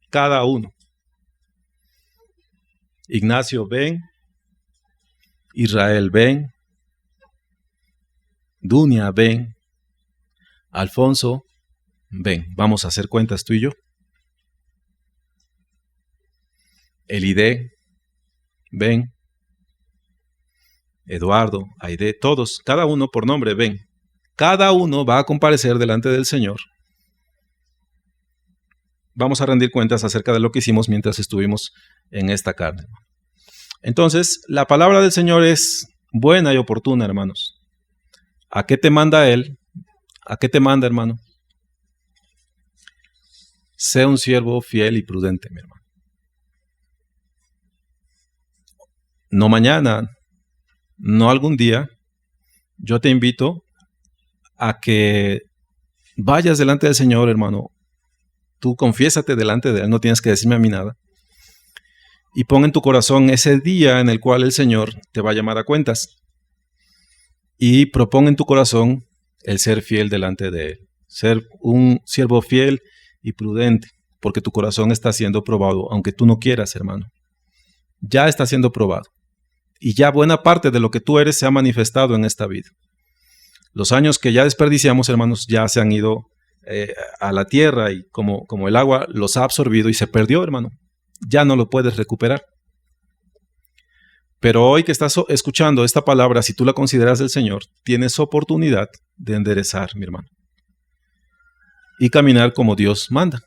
Cada uno. Ignacio, ven. Israel, ven. Dunia, ven. Alfonso, ven. Vamos a hacer cuentas tú y yo. Elide, ven. Eduardo, Aide, todos, cada uno por nombre, ven. Cada uno va a comparecer delante del Señor. Vamos a rendir cuentas acerca de lo que hicimos mientras estuvimos en esta carne. Entonces, la palabra del Señor es buena y oportuna, hermanos. ¿A qué te manda Él? ¿A qué te manda, hermano? Sé un siervo fiel y prudente, mi hermano. No mañana, no algún día. Yo te invito a que vayas delante del Señor, hermano. Tú confiésate delante de Él, no tienes que decirme a mí nada. Y pon en tu corazón ese día en el cual el Señor te va a llamar a cuentas. Y propon en tu corazón el ser fiel delante de Él. Ser un siervo fiel y prudente, porque tu corazón está siendo probado, aunque tú no quieras, hermano. Ya está siendo probado. Y ya buena parte de lo que tú eres se ha manifestado en esta vida. Los años que ya desperdiciamos, hermanos, ya se han ido a la tierra y como el agua los ha absorbido y se perdió, hermano. Ya no lo puedes recuperar. Pero hoy que estás escuchando esta palabra, si tú la consideras del Señor, tienes oportunidad de enderezar, mi hermano. Y caminar como Dios manda.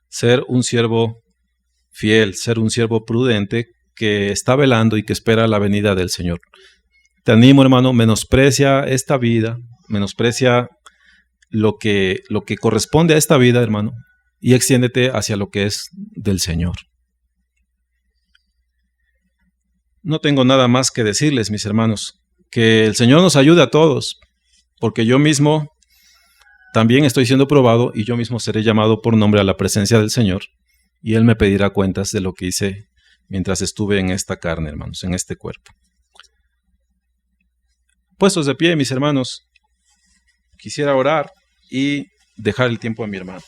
Ser un siervo fiel, ser un siervo prudente que está velando y que espera la venida del Señor. Te animo, hermano, menosprecia esta vida, menosprecia lo que corresponde a esta vida, hermano, y extiéndete hacia lo que es del Señor. No tengo nada más que decirles, mis hermanos, que el Señor nos ayude a todos, porque yo mismo también estoy siendo probado y yo mismo seré llamado por nombre a la presencia del Señor y Él me pedirá cuentas de lo que hice mientras estuve en esta carne, hermanos, en este cuerpo. Puestos de pie, mis hermanos, quisiera orar y dejar el tiempo a mi hermano.